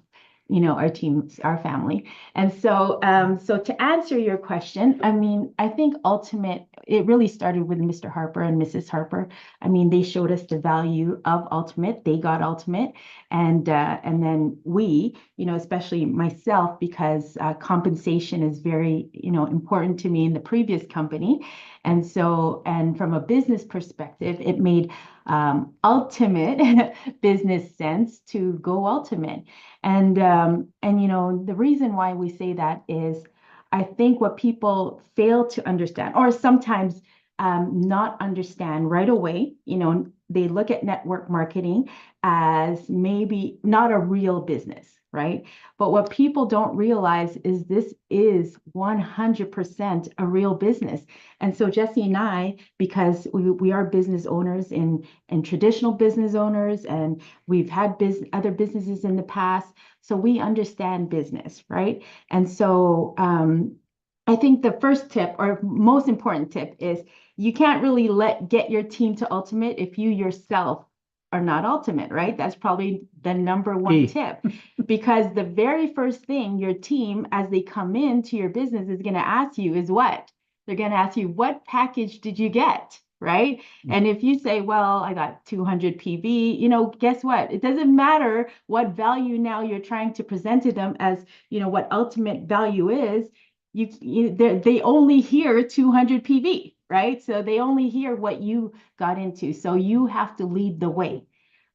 Our team, our family. And so, so to answer your question, I mean, I think ultimate, it really started with Mr. Harper and Mrs. Harper. I mean, they showed us the value of ultimate. They got ultimate, and then we, especially myself, because compensation is very, important to me in the previous company, and so, and from a business perspective, it made ultimate business sense to go ultimate. And the reason why we say that is I think what people fail to understand, or sometimes not understand right away, they look at network marketing as maybe not a real business, right? But what people don't realize is this is 100% a real business. And so Jessie and I, because we are business owners and traditional business owners, and we've had other businesses in the past, so we understand business, right? And so I think the first tip or most important tip is you can't really get your team to ultimate if you yourself are not ultimate, right? That's probably the number one tip, because the very first thing your team, as they come into your business, is going to ask you is what? They're going to ask you, what package did you get? Right. And if you say, well, I got 200 PV, guess what? It doesn't matter what value now you're trying to present to them as, what ultimate value is. They only hear 200 PV, right? So they only hear what you got into. So you have to lead the way,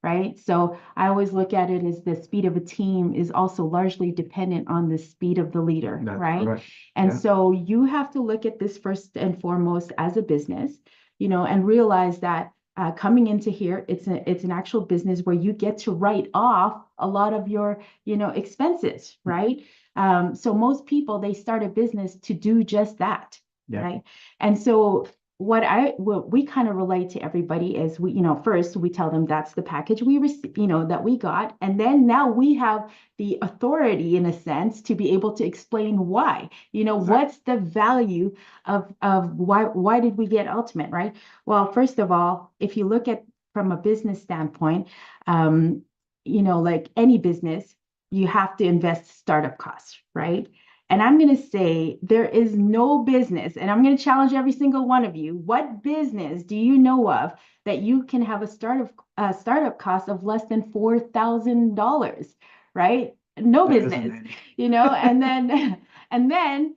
right? So I always look at it as the speed of a team is also largely dependent on the speed of the leader, right? And so you have to look at this first and foremost as a business, and realize that coming into here, it's an actual business where you get to write off a lot of your, expenses, right? So most people, they start a business to do just that, right? And so what we kind of relate to everybody is we, first we tell them that's the package we received, that we got. And then now we have the authority in a sense to be able to explain why, what's the value of why did we get ultimate, right? Well, first of all, if you look at from a business standpoint, like any business, you have to invest startup costs, right? And I'm going to say there is no business, and I'm going to challenge every single one of you. What business do you know of that you can have a startup cost of less than $4,000, right? No business, and then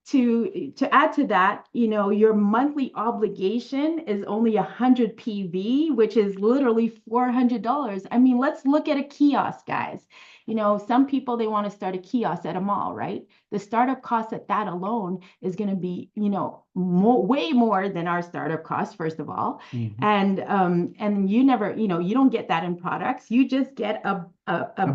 to add to that, your monthly obligation is only 100 PV, which is literally $400. I mean, let's look at a kiosk, guys. Some people, they want to start a kiosk at a mall, right? The startup cost at that alone is going to be, way more than our startup cost, first of all. And you never, you don't get that in products. You just get a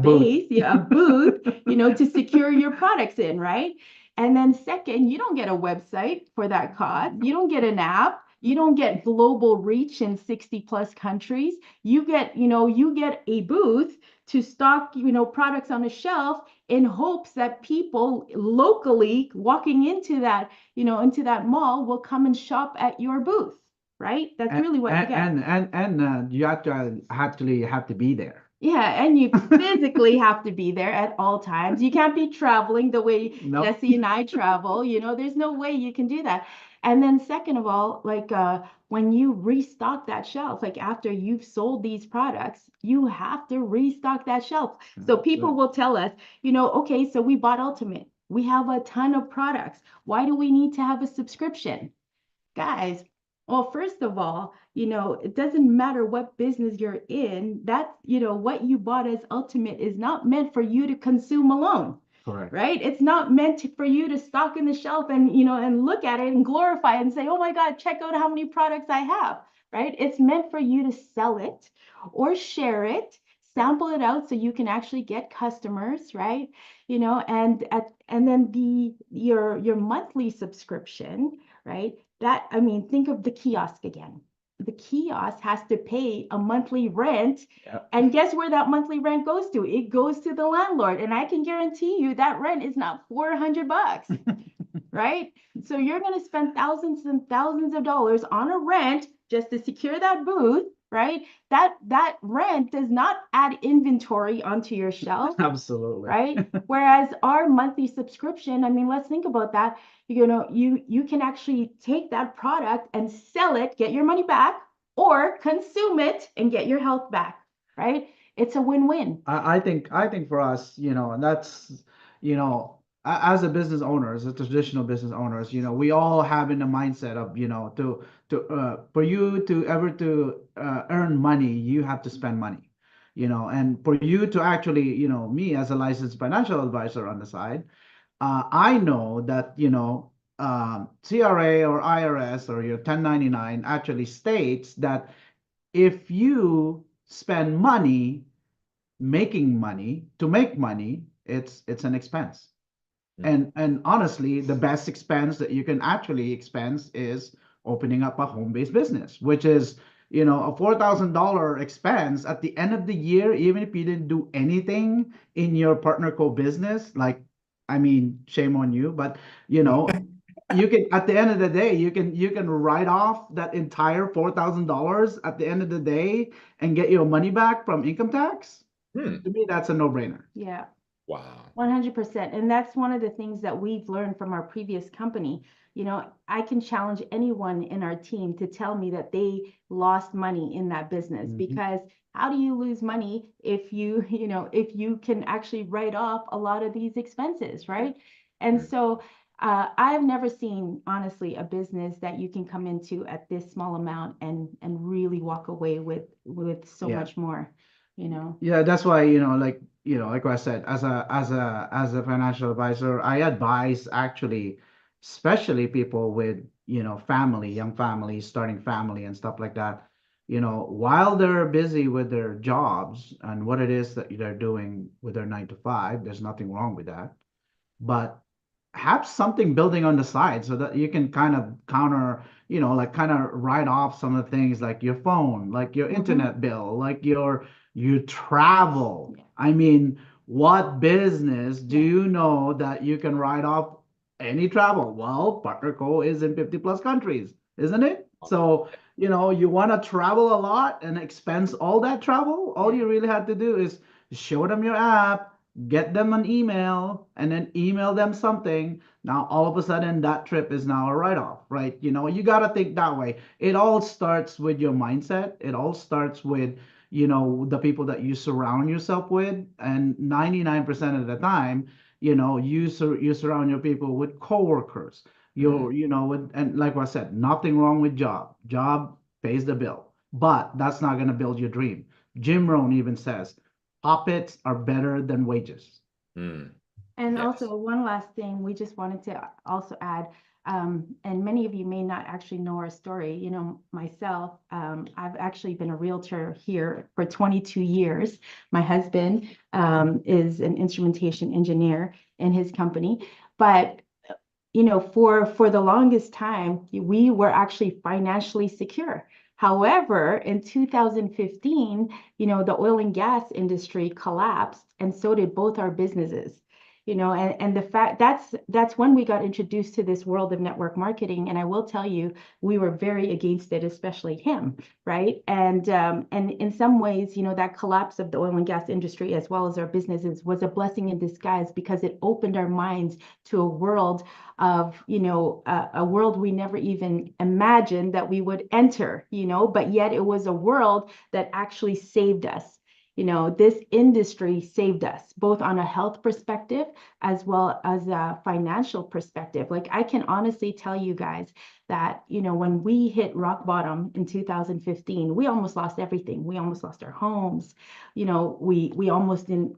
base, a booth, to secure your products in, right? And then second, you don't get a website for that cost. You don't get an app. You don't get global reach in 60 plus countries. You get a booth to stock, products on a shelf in hopes that people locally walking into that, into that mall will come and shop at your booth, right? That's really what you get. And you actually have to be there. Yeah, and you physically have to be there at all times. You can't be traveling the way Jessie and I travel. There's no way you can do that. And then second of all, like when you restock that shelf, like after you've sold these products, you have to restock that shelf. So people will tell us, okay, so we bought Ultimate. We have a ton of products. Why do we need to have a subscription? Guys, well, first of all, it doesn't matter what business you're in, that, what you bought as Ultimate is not meant for you to consume alone. Correct. Right? It's not meant for you to stock in the shelf and, and look at it and glorify it and say, oh my God, check out how many products I have, right? It's meant for you to sell it or share it, sample it out so you can actually get customers, right? And then your monthly subscription, right? Think of the kiosk again. The kiosk has to pay a monthly rent. Yep. And guess where that monthly rent goes to? It goes to the landlord. And I can guarantee you that rent is not $400, right? So you're going to spend thousands and thousands of dollars on a rent just to secure that booth, right? That rent does not add inventory onto your shelf. Absolutely. Right? Whereas our monthly subscription, let's think about that. You can actually take that product and sell it, get your money back, or consume it and get your health back, right? It's a win-win. I think for us, and that's, as a business owners, as traditional business owners, we all have in the mindset of, for you to earn money, you have to spend money, and for you to actually, me as a licensed financial advisor on the side, I know that, CRA or IRS or your 1099 actually states that if you spend money making money to make money, it's an expense. And honestly, the best expense that you can actually expense is opening up a home-based business, which is, a $4,000 expense at the end of the year, even if you didn't do anything in your partner co-business, shame on you, but you can, at the end of the day, you can write off that entire $4,000 at the end of the day and get your money back from income tax. To me, that's a no-brainer. Yeah. Wow. 100%. And that's one of the things that we've learned from our previous company. I can challenge anyone in our team to tell me that they lost money in that business, because how do you lose money if you can actually write off a lot of these expenses, right? And so I've never seen, honestly, a business that you can come into at this small amount and really walk away with so much more, Yeah, that's why, like I said, as a financial advisor, I advise actually, especially people with, young families, starting family and stuff like that, while they're busy with their jobs and what it is that they're doing with their 9 to 5, there's nothing wrong with that. But have something building on the side so that you can kind of counter, kind of write off some of the things like your phone, like your internet bill, like your travel. What business do you know that you can write off any travel? Well, PartnerCo is in 50 plus countries, isn't it? So, you want to travel a lot and expense all that travel. All you really have to do is show them your app, get them an email, and then email them something. Now, all of a sudden, that trip is now a write-off, right? You got to think that way. It all starts with your mindset. It all starts with, the people that you surround yourself with. And 99% of the time, you surround your people with coworkers. And like I said, nothing wrong with job pays the bill, but that's not going to build your dream. Jim Rohn even says profits are better than wages. Mm. And Yes. also, one last thing, we just wanted to also add, and many of you may not actually know our story. Myself, I've actually been a realtor here for 22 years. My husband is an instrumentation engineer in his company, but for the longest time, we were actually financially secure. However, in 2015, the oil and gas industry collapsed, and so did both our businesses. And the fact that's when we got introduced to this world of network marketing. And I will tell you, we were very against it, especially him, right? And in some ways, that collapse of the oil and gas industry, as well as our businesses, was a blessing in disguise, because it opened our minds to a world of, a world we never even imagined that we would enter, but yet it was a world that actually saved us. This industry saved us, both on a health perspective as well as a financial perspective. Like, I can honestly tell you guys that, when we hit rock bottom in 2015, we almost lost everything. We almost lost our homes. We almost didn't,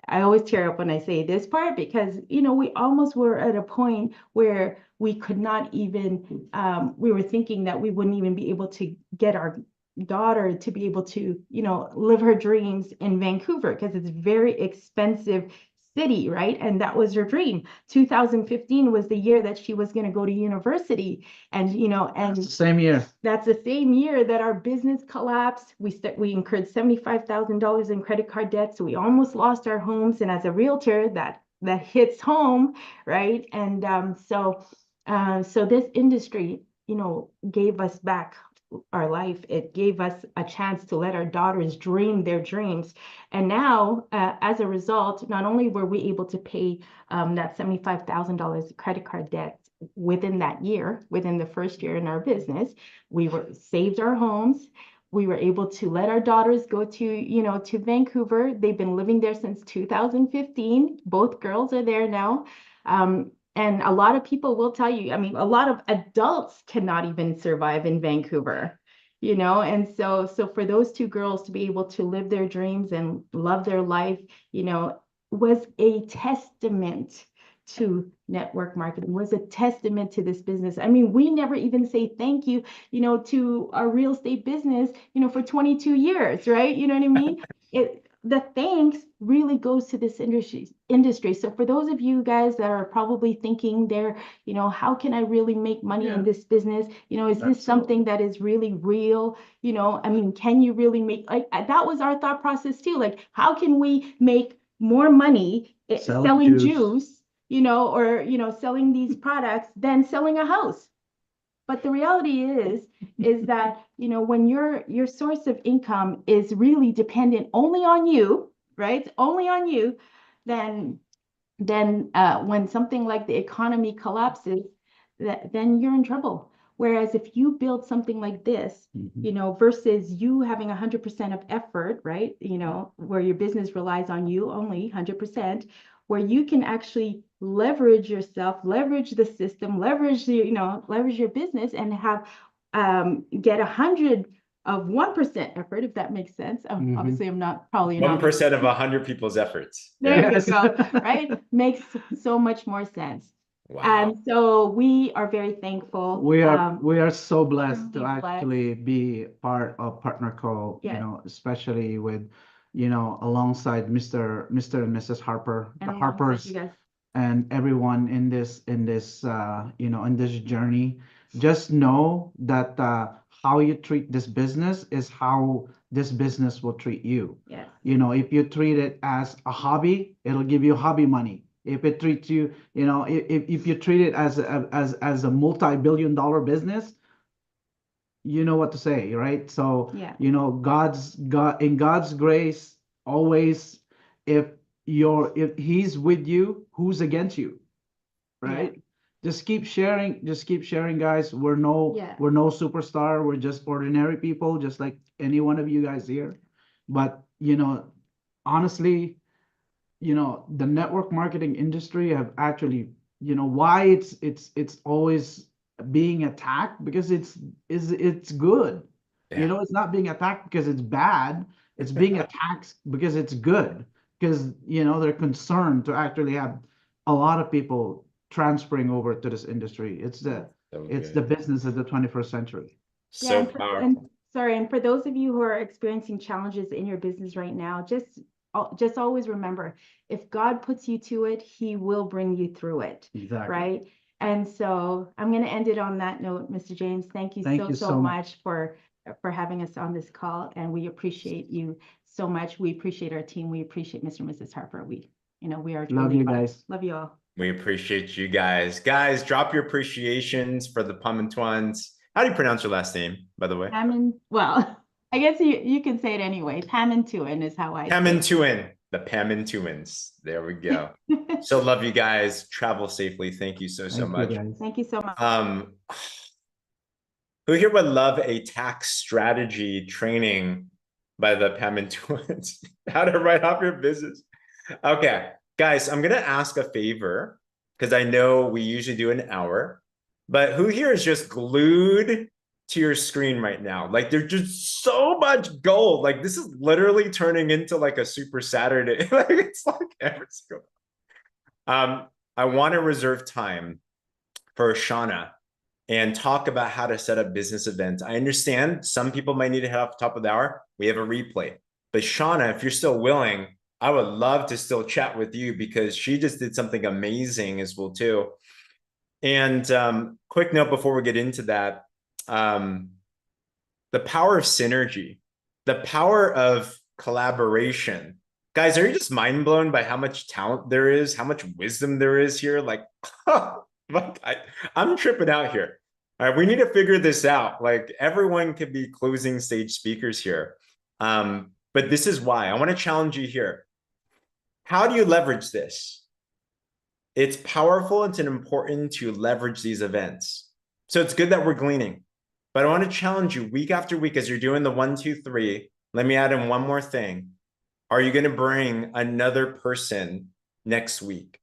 I always tear up when I say this part, because, we almost were at a point where we could not even, we were thinking that we wouldn't even be able to get our daughter to be able to, live her dreams in Vancouver, because it's very expensive city, right? And that was her dream. 2015 was the year that she was going to go to university, and It's the same year. that's the same year that our business collapsed. We incurred $75,000 in credit card debt, so we almost lost our homes. And as a realtor, that hits home, right? And so this industry, gave us back our life. It gave us a chance to let our daughters dream their dreams. And now, as a result, not only were we able to pay that $75,000 credit card debt within that year, within the first year in our business, we saved our homes. We were able to let our daughters go to Vancouver. They've been living there since 2015. Both girls are there now. And a lot of people will tell you, a lot of adults cannot even survive in Vancouver, and so for those two girls to be able to live their dreams and love their life, was a testament to network marketing, was a testament to this business. We never even say thank you, to our real estate business, for 22 years, right? You know what I mean? The thanks really goes to this industry. So for those of you guys that are probably thinking there, how can I really make money in this business? Is this something that is really real? Can you really make, like, that was our thought process too. Like, how can we make more money selling juice, or, selling these products than selling a house? But the reality is that, when your source of income is really dependent only on you, right? Only on you, then when something like the economy collapses, then you're in trouble. Whereas if you build something like this, versus you having 100% of effort, right? Where your business relies on you only 100%, where you can actually leverage yourself, leverage the system, leverage your business, and have get 100 of 1% effort, if that makes sense. Obviously, I'm not probably 1% of 100 people's efforts. There you go. Right? Makes so much more sense. Wow. And so we are very thankful. We are so blessed to truly blessed. actually be part of Partner Co. Yes. Especially with, alongside Mr. and Mrs. Harper, And the alongside Harpers, you guys. and everyone in this in this journey. Just know that how you treat this business is how this business will treat you. Yes. If you treat it as a hobby, it'll give you hobby money. If it treats you, if you treat it as a multi-billion-dollar business, you know what to say, right? So, Yeah. in God's grace, always, if He's with you, who's against you, right? Just keep sharing, guys. We're no superstar. We're just ordinary people, just like any one of you guys here. But honestly, the network marketing industry have actually, why it's always being attacked, because it's good. Yeah. It's not being attacked because it's bad. It's being attacked because it's good. Because, they're concerned to actually have a lot of people transferring over to this industry. It's the So it's good. the business of the 21st century. Yeah, So powerful. sorry, and for those of you who are experiencing challenges in your business right now, just always remember, if God puts you to it, He will bring you through it, Exactly. right? And so I'm going to end it on that note, Mr. James. Thank you Thank you so so much for having us on this call, and we appreciate you so much. We appreciate our team. We appreciate Mr. and Mrs. Harper. We are Love truly you fun. guys. Love you all. We appreciate you guys. Guys, drop your appreciations for the Pamintuans. How do you pronounce your last name, by the way? Well, I guess you can say it anyway. Pamintuan is how I say it. Pamintuan, the Pamintuans. There we go. So love you guys. Travel safely. Thank you so Thank much. you guys. Thank you so much. Who here would love a tax strategy training by the Pamintuans? How to write off your business? Okay, guys, I'm gonna ask a favor because I know we usually do an hour, but who here is just glued to your screen right now? Like there's just so much gold. Like this is literally turning into like a super Saturday. Like it's like every single. I want to reserve time for Chauna and talk about how to set up business events. I understand some people might need to head off the top of the hour. We have a replay. But Chauna, if you're still willing, I would love to still chat with you because she just did something amazing as well too. And quick note before we get into that, the power of synergy, the power of collaboration. Guys, are you just mind blown by how much talent there is, how much wisdom there is here? Like, I'm tripping out here. All right, we need to figure this out. Like everyone could be closing stage speakers here. But this is why I want to challenge you here. How do you leverage this? It's powerful. It's important to leverage these events. So it's good that we're gleaning. But I want to challenge you week after week as you're doing the 1, 2, 3. Let me add in one more thing. Are you going to bring another person next week?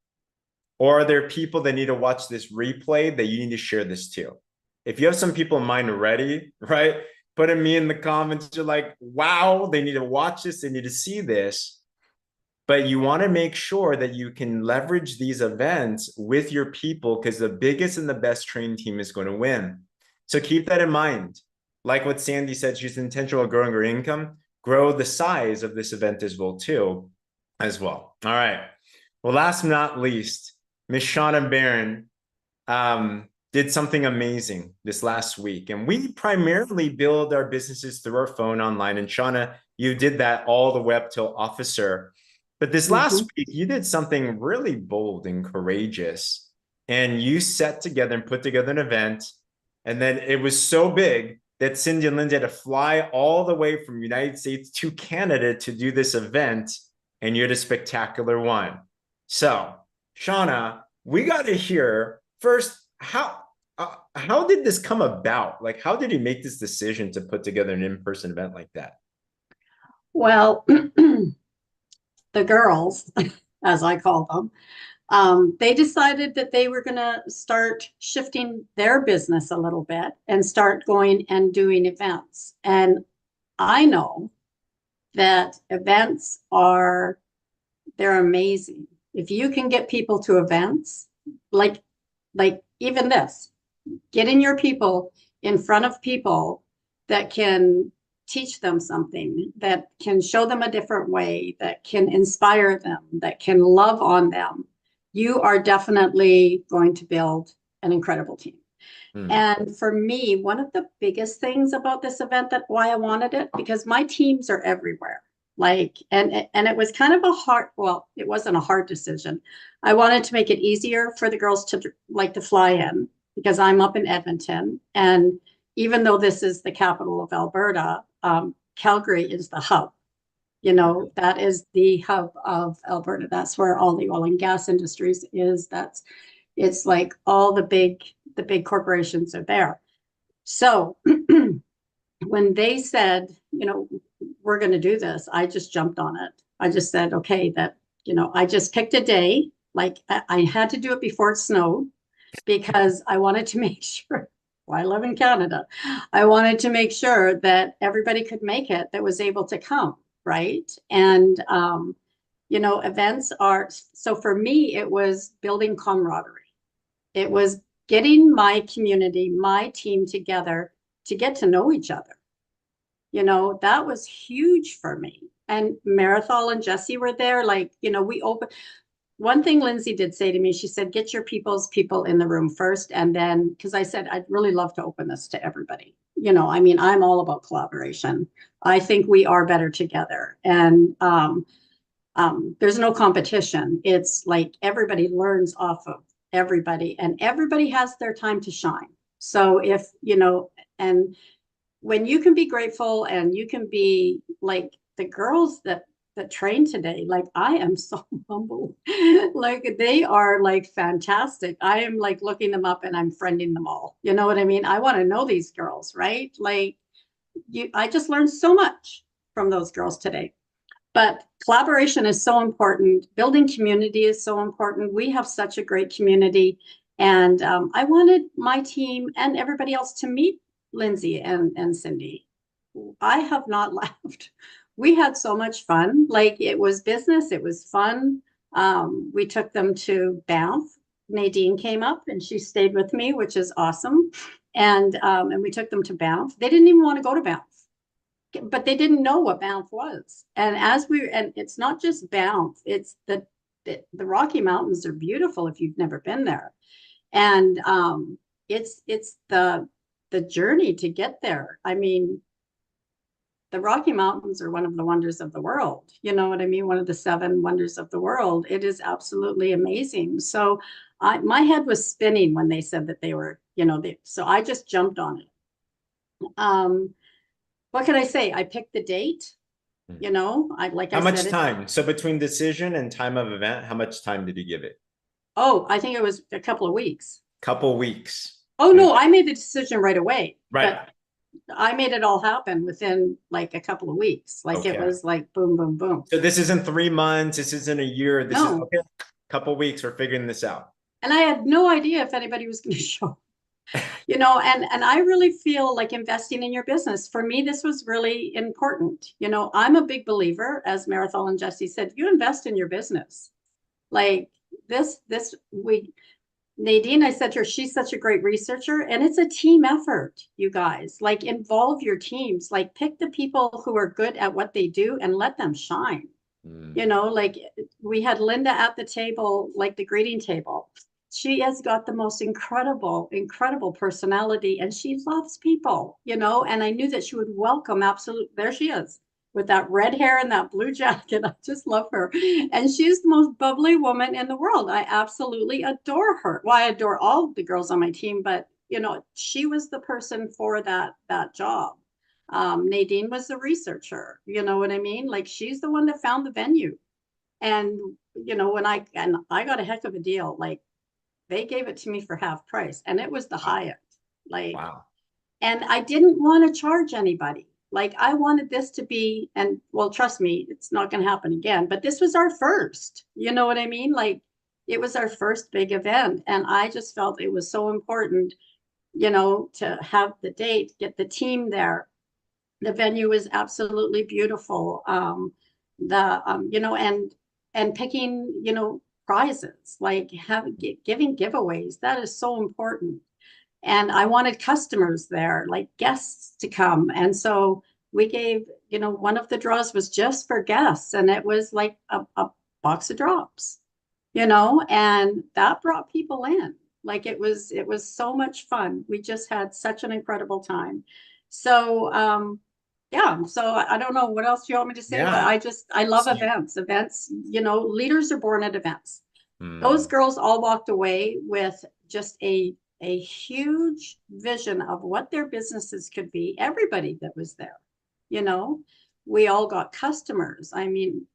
Or are there people that need to watch this replay that you need to share this to? If you have some people in mind already, right? Put me in the comments. You're like, wow, they need to watch this. They need to see this. But you want to make sure that you can leverage these events with your people because the biggest and the best trained team is going to win. So keep that in mind. Like what Sandy said, she's intentional about growing her income. Grow the size of this event as well, too, as well. All right. Well, last but not least, Miss Chauna Barron did something amazing this last week. And we primarily build our businesses through our phone online. And Chauna, you did that all the way up till officer. But this last week, you did something really bold and courageous. And you set together and put together an event. And then it was so big that Cindy and Lindsay had to fly all the way from the United States to Canada to do this event. And you had a spectacular one. So, Chauna, we got to hear first, how did this come about? Like, how did you make this decision to put together an in-person event like that? Well, the girls, as I call them, they decided that they were going to start shifting their business a little bit and start going and doing events. And I know that events they're amazing. If you can get people to events, like even this, getting your people in front of people that can teach them something, that can show them a different way, that can inspire them, that can love on them, you are definitely going to build an incredible team. And for me, one of the biggest things about this event, that why I wanted it, because my teams are everywhere. Like, and it was kind of it wasn't a hard decision. I wanted to make it easier for the girls to fly in, because I'm up in Edmonton. And even though this is the capital of Alberta, Calgary is the hub. That is the hub of Alberta. That's where all the oil and gas industries is. It's like all the big corporations are there. So when they said, we're going to do this, I just jumped on it. I just said, okay, I just picked a day. Like I had to do it before it snowed because I wanted to make sure, well, I live in Canada. I wanted to make sure that everybody could make it that was able to come, right? And, events are, so for me, it was building camaraderie. It was getting my community, my team together to get to know each other. That was huge for me. And Marifel and Jessie were there. Like, we opened. One thing Lindsay did say to me, she said, get your people in the room first. And then, because I said, I'd really love to open this to everybody. I'm all about collaboration. I think we are better together. And there's no competition. It's like everybody learns off of everybody, and everybody has their time to shine. So and when you can be grateful and you can be like the girls that train today, like I am so humble. Like they are like fantastic. I am like looking them up and I'm friending them all. You know what I mean? I want to know these girls, right? Like I just learned so much from those girls today. But collaboration is so important. Building community is so important. We have such a great community. And I wanted my team and everybody else to meet Lindsay and Cindy. I have not laughed. We had so much fun. Like it was business. It was fun. We took them to Banff. Nadine came up and she stayed with me, which is awesome. And we took them to Banff. They didn't even want to go to Banff, but they didn't know what Banff was. And and it's not just Banff, it's the Rocky Mountains are beautiful if you've never been there. And it's the journey to get there. I mean, the Rocky Mountains are one of the wonders of the world. You know what I mean? One of the 7 wonders of the world. It is absolutely amazing. So my head was spinning when they said that they were, so I just jumped on it. What can I say? I picked the date, How much time? So between decision and time of event, how much time did you give it? Oh, I think it was a couple of weeks. Couple weeks. Oh, no, I made the decision right away. Right. But I made it all happen within like a couple of weeks. Like it was like boom, boom, boom. So this isn't 3 months. This isn't a year. This is okay, a couple of weeks. We're figuring this out. And I had no idea if anybody was going to show. And I really feel like investing in your business. For me, this was really important. I'm a big believer, as Marifel and Jessie said, you invest in your business. Like Nadine, I said to her, she's such a great researcher, and it's a team effort, you guys. Like involve your teams, like pick the people who are good at what they do and let them shine. Like we had Linda at the table, like the greeting table. She has got the most incredible personality, and she loves people, and I knew that she would welcome there she is with that red hair and that blue jacket. I just love her. And she's the most bubbly woman in the world. I absolutely adore her. Well, I adore all the girls on my team, but she was the person for that job. Nadine was the researcher, you know what I mean? Like she's the one that found the venue. And when I got a heck of a deal, like they gave it to me for half price, and it was the Hyatt. Like, wow. And I didn't want to charge anybody. Like I wanted this to be, and well, trust me, it's not going to happen again, but this was our first, you know what I mean? Like it was our first big event. And I just felt it was so important, to have the date, get the team there. The venue was absolutely beautiful. And picking, prizes, like giving giveaways. That is so important. And I wanted customers there, like guests to come. And so we gave, one of the draws was just for guests, and it was like a box of drops, and that brought people in. Like it was so much fun. We just had such an incredible time. So, so I don't know what else you want me to say, but I love events. Leaders are born at events. Those girls all walked away with just a huge vision of what their businesses could be. Everybody that was there, we all got customers. I mean,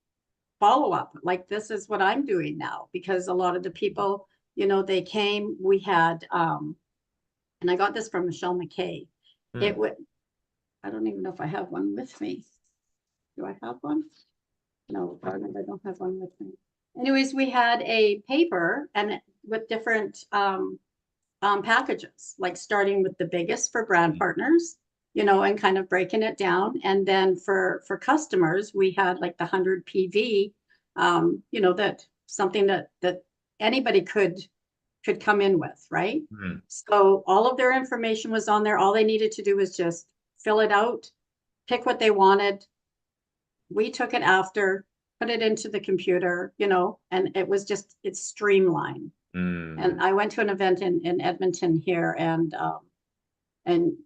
follow up, like this is what I'm doing now, because a lot of the people, they came, we had, and I got this from Michelle McKay. I don't even know if I have one with me. Do I have one? No, I don't have one with me. anyways, we had a paper and with different packages, like starting with the biggest for brand partners, you know, and kind of breaking it down. And then for customers, we had like the 100 PV, you know, that something that anybody could come in with, right? Mhm. So all of their information was on there. All they needed to do was just fill it out, pick what they wanted. We took it after, put it into the computer, you know, and it was just, it's streamlined. And I went to an event in Edmonton here, and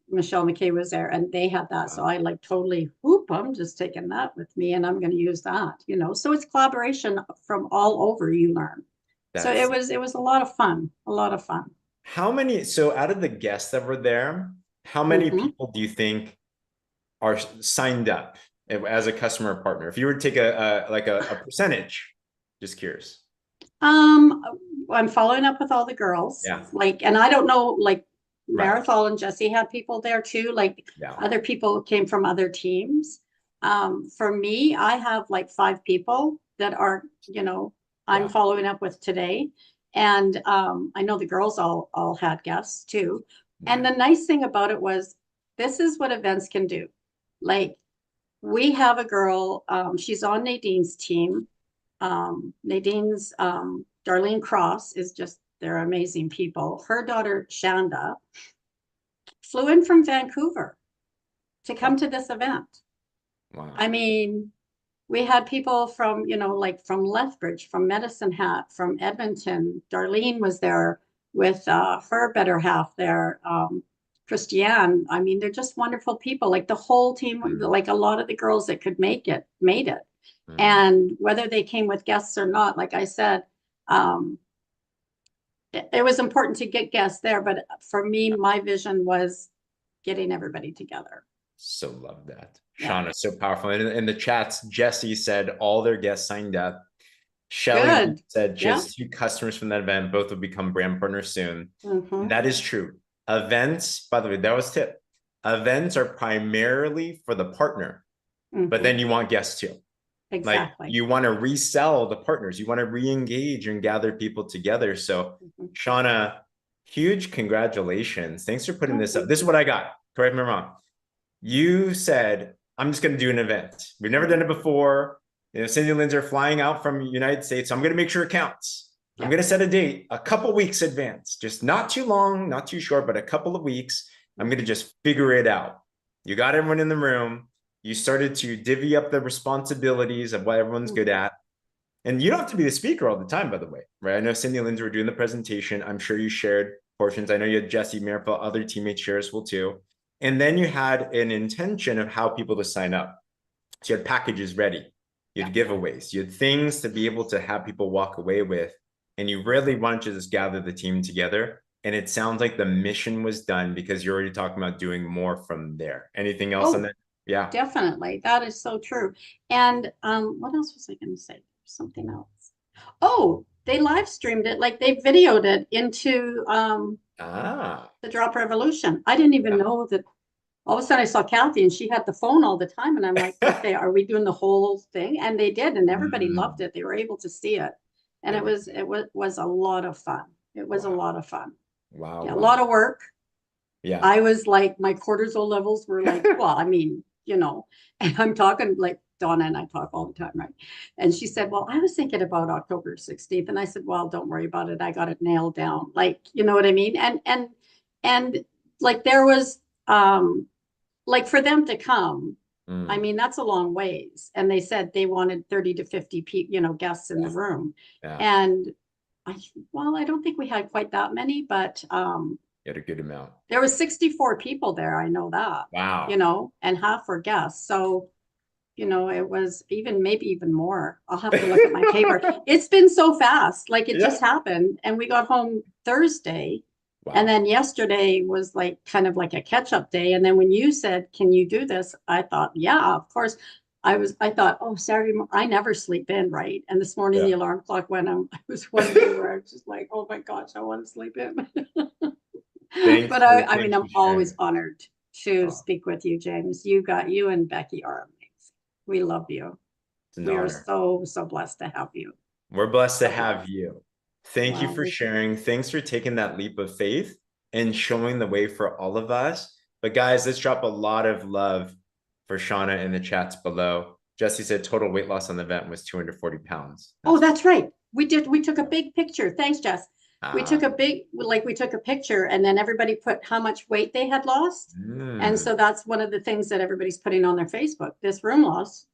Michelle McKay was there, and they had that. So I like totally, whoop, I'm just taking that with me, and I'm going to use that, you know. So it's collaboration from all over, you learn. So it was a lot of fun, a lot of fun. How many, so out of the guests that were there, how many people do you think are signed up as a customer or partner? If you were to take a percentage, just curious. I'm following up with all the girls. Yeah. Like, and I don't know, like Right. Marifel and Jessie had people there too. Like other people came from other teams. For me, I have like 5 people that are, you know, I'm following up with today. And I know the girls all had guests too. And the nice thing about it was, this is what events can do. Like, we have a girl, she's on Nadine's team. Nadine's Darlene Cross is just, they're amazing people. Her daughter Shanda flew in from Vancouver to come to this event. Wow. I mean, we had people from, you know, like from Lethbridge, from Medicine Hat, from Edmonton. Darlene was there with her better half there. Christiane, I mean, they're just wonderful people. Like the whole team, like a lot of the girls that could make it, made it. And whether they came with guests or not, like I said, it was important to get guests there. But for me, my vision was getting everybody together. So love that. Chauna, so powerful. And in the chats, Jessie said all their guests signed up. Shelly said just 2 customers from that event, both will become brand partners soon. And that is true. Events, by the way, that was tip. Events are primarily for the partner, but then you want guests too. Exactly. Like you want to resell the partners, you want to re-engage and gather people together. So Chauna, huge congratulations. Thanks for putting this up. This is what I got. Correct me if I'm wrong. You said, I'm just going to do an event. We've never done it before. You know, Cindy and Lindsay are flying out from the United States. So I'm going to make sure it counts. I'm going to set a date a couple weeks advance, just not too long, not too short, but a couple of weeks. I'm going to just figure it out. You got everyone in the room. You started to divvy up the responsibilities of what everyone's good at. And you don't have to be the speaker all the time, by the way, right? I know Cindy and Lindsay were doing the presentation. I'm sure you shared portions. I know you had Jessie, Marifel, other teammates share as well too. And then you had an intention of how people to sign up. So you had packages ready. You had giveaways. You had things to be able to have people walk away with. And you really wanted to just gather the team together. And it sounds like the mission was done because you're already talking about doing more from there. Anything else on that? Yeah. Definitely. That is so true. And what else was I going to say? Something else. Oh, they live streamed it, like they videoed it into the Drop Revolution. I didn't even know that. All of a sudden I saw Kathy and she had the phone all the time. And I'm like, okay, are we doing the whole thing? And they did. And everybody loved it. They were able to see it. And it was a lot of fun. It was a lot of fun. Wow. Yeah, a lot of work. Yeah. I was like, my cortisol levels were like, well, I mean, you know, and I'm talking like Donna and I talk all the time, right? And she said, well, I was thinking about October 16th. And I said, well, don't worry about it. I got it nailed down. Like, you know what I mean? And like there was, like for them to come, I mean, that's a long ways. And they said they wanted 30 to 50 people, you know, guests in the room. And I don't think we had quite that many, but you had a good amount. There was 64 people there. I know that. Wow. You know, and half were guests. So, you know, it was maybe even more. I'll have to look at my paper. It's been so fast. Like it just happened. And we got home Thursday. Wow. And then yesterday was like kind of like a catch-up day. And then when you said, can you do this? I thought, yeah, of course. I thought, oh, Saturday, I never sleep in, right? And this morning the alarm clock went on. I was wondering where I was just like, oh my gosh, I want to sleep in. But I mean, I'm always honored to speak with you, James. You and Becky are amazing. We love you. We are so blessed to have you. We're blessed to have you. Thank you Wow. for sharing. Thanks for taking that leap of faith and showing the way for all of us. But guys, let's drop a lot of love for Chauna in the chats below. Jessie said total weight loss on the event was 240 pounds. Oh, that's right. We took a big picture. Thanks, Jess. We took Ah. we took a picture and then everybody put how much weight they had lost. And so that's one of the things that everybody's putting on their Facebook. This room lost,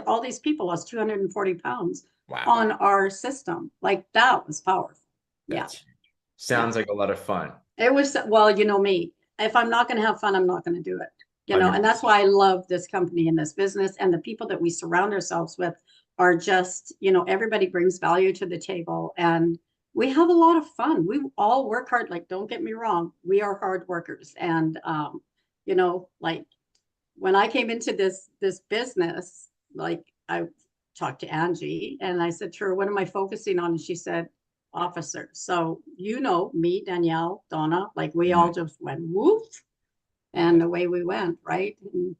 all these people lost 240 pounds Wow. on our system. Like that was powerful. That's huge. Sounds like a lot of fun. It was, well, you know me, if I'm not going to have fun, I'm not going to do it. You know, and that's why I love this company and this business, and the people that we surround ourselves with are just, you know, everybody brings value to the table and we have a lot of fun. We all work hard. Like, don't get me wrong. We are hard workers. And, you know, like when I came into this business, like I talked to Angie and I said to her, what am I focusing on? And she said, officers. So, you know, me, Danielle, Donna, like we all just went whoop and away we went. Right. And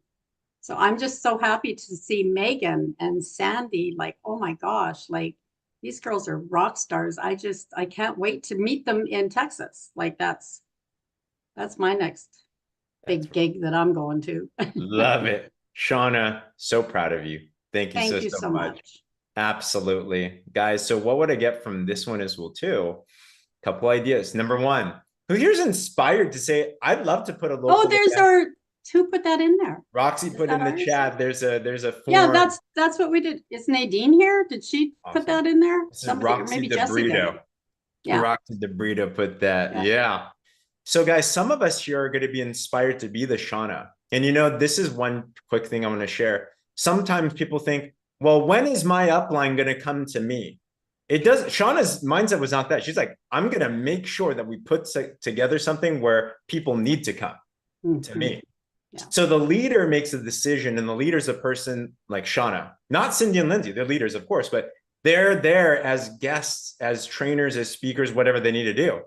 so I'm just so happy to see Megan and Sandy, like, oh my gosh, like these girls are rock stars. I can't wait to meet them in Texas. Like that's my next big gig that I'm going to. Love it. Chauna, so proud of you. Thank you Thank you so so much. Absolutely. Guys, so what would I get from this one as well too? Couple ideas. Number one, who here's inspired to say, I'd love to put a local. Oh, there's our, who put that in there? Roxy put in the chat. There's a form. Yeah, that's what we did. Is Nadine here? Did she put that in there? This is Roxy DeBrito. Yeah. Roxy DeBrito put that. Yeah. So guys, some of us here are going to be inspired to be the Chauna. And you know, this is one quick thing I want to share. Sometimes people think, well, when is my upline going to come to me? It does. Shauna's mindset was not that. She's like, I'm going to make sure that we put together something where people need to come to me. Yeah. So the leader makes a decision, and the leader is a person like Chauna, not Cindy and Lindsay. They're leaders, of course, but they're there as guests, as trainers, as speakers, whatever they need to do.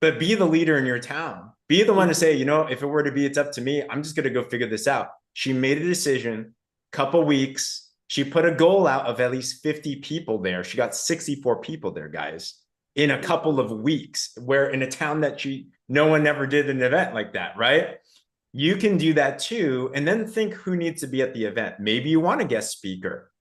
But be the leader in your town. Be the one to say, you know, if it were to be, it's up to me. I'm just going to go figure this out. She made a decision, couple weeks. She put a goal out of at least 50 people there. She got 64 people there, guys, in a couple of weeks, where in a town that no one ever did an event like that, right? You can do that too. And then think who needs to be at the event. Maybe you want a guest speaker,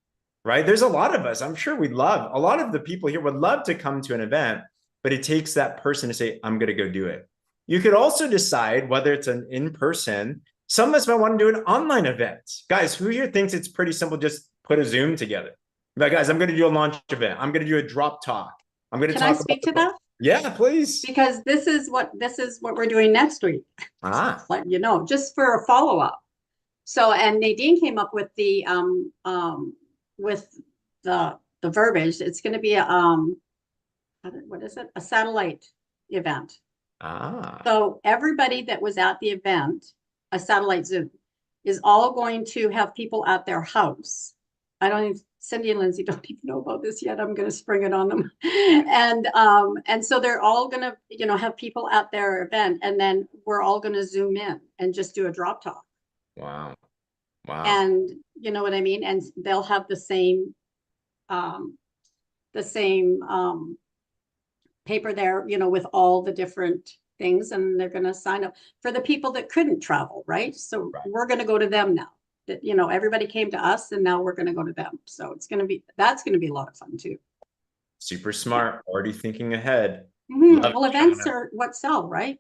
right? There's a lot of us. I'm sure a lot of the people here would love to come to an event, but it takes that person to say, I'm going to go do it. You could also decide whether it's an in-person. Some of us might want to do an online event. Guys, who here thinks it's pretty simple? Just put a Zoom together. Like, guys, I'm going to do a launch event. I'm going to do a drop talk. I'm going to talk. Can I speak to that? Yeah, please. Because this is what we're doing next week. Let you know, just for a follow-up. So, and Nadine came up with the verbiage. It's going to be a what is it? A satellite event. So everybody that was at the event, a satellite Zoom, is all going to have people at their house. Cindy and Lindsay don't even know about this yet. I'm going to spring it on them. And so they're all going to, you know, have people at their event, and then we're all going to Zoom in and just do a drop talk. Wow. And you know what I mean? And they'll have the same paper there, you know, with all the different things, and they're going to sign up for the people that couldn't travel. Right. So we're going to go to them now. That, you know, everybody came to us and now we're going to go to them. So that's going to be a lot of fun too. Super smart. Already thinking ahead. Well, events are what sell, right?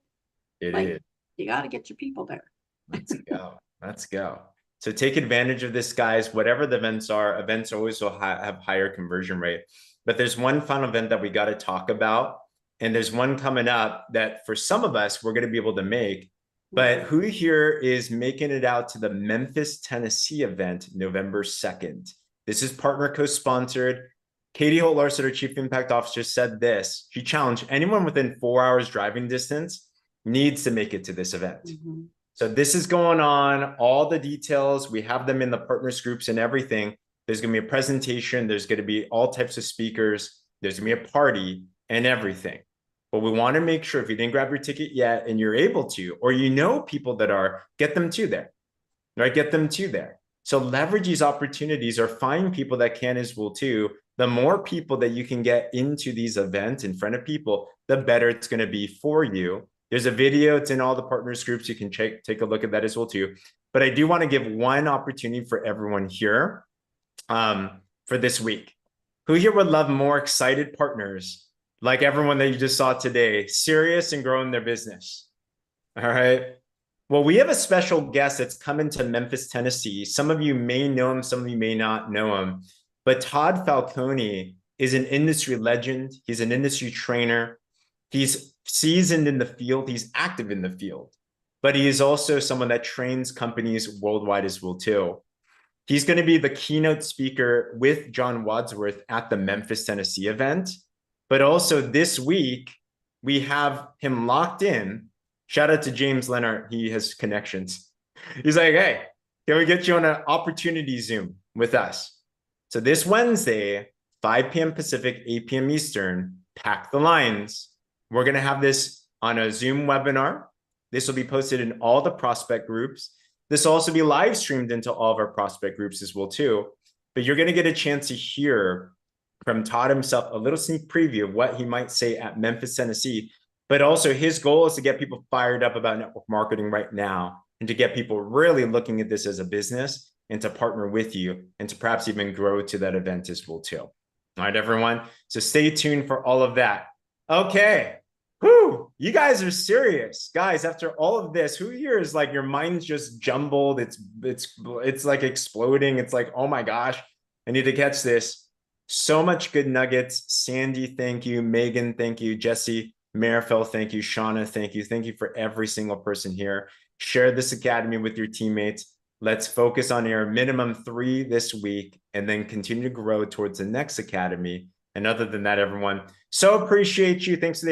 It is. You got to get your people there. Let's go. So take advantage of this, guys. Whatever the events are, events always will have higher conversion rate. But there's one fun event that we got to talk about. And there's one coming up that for some of us, we're going to be able to make. But who here is making it out to the Memphis, Tennessee event, November 2nd? This is partner co-sponsored. Katie Holt-Larson, our Chief Impact Officer, said this. She challenged anyone within 4 hours driving distance needs to make it to this event. So this is going on. All the details, we have them in the partners groups and everything. There's going to be a presentation. There's going to be all types of speakers. There's going to be a party and everything. But we want to make sure if you didn't grab your ticket yet and you're able to, or you know people that are, get them to there, right? Get them to there. So leverage these opportunities or find people that can as well too. the more people that you can get into these events in front of people, the better it's going to be for you. There's a video, it's in all the partners groups. You can take a look at that as well too. But I do want to give one opportunity for everyone here for this week. Who here would love more excited partners like everyone that you just saw today, serious and growing their business? All right. Well, we have a special guest that's coming to Memphis, Tennessee. Some of you may know him, some of you may not know him. But Todd Falcone is an industry legend. He's an industry trainer. He's seasoned in the field. He's active in the field. But he is also someone that trains companies worldwide as well too. He's going to be the keynote speaker with John Wadsworth at the Memphis, Tennessee event. But also this week, we have him locked in. Shout out to James Leonard. He has connections. He's like, hey, can we get you on an opportunity Zoom with us? So this Wednesday, 5 p.m. Pacific, 8 p.m. Eastern, pack the lines. We're going to have this on a Zoom webinar. This will be posted in all the prospect groups. This will also be live streamed into all of our prospect groups as well too. But you're going to get a chance to hear from Todd himself a little sneak preview of what he might say at Memphis, Tennessee. But also his goal is to get people fired up about network marketing right now and to get people really looking at this as a business and to partner with you and to perhaps even grow to that event as well too. All right, everyone. So stay tuned for all of that. Okay. Whew, you guys are serious. Guys, after all of this, who here is like your mind's just jumbled? It's like exploding. It's like, oh my gosh, I need to catch this. So much good nuggets. Sandy, thank you. Megan, thank you. Jessie, Marifel, thank you. Chauna, thank you. Thank you for every single person here. Share this academy with your teammates. Let's focus on your minimum 3 this week and then continue to grow towards the next academy. And other than that, everyone, so appreciate you. Thanks for the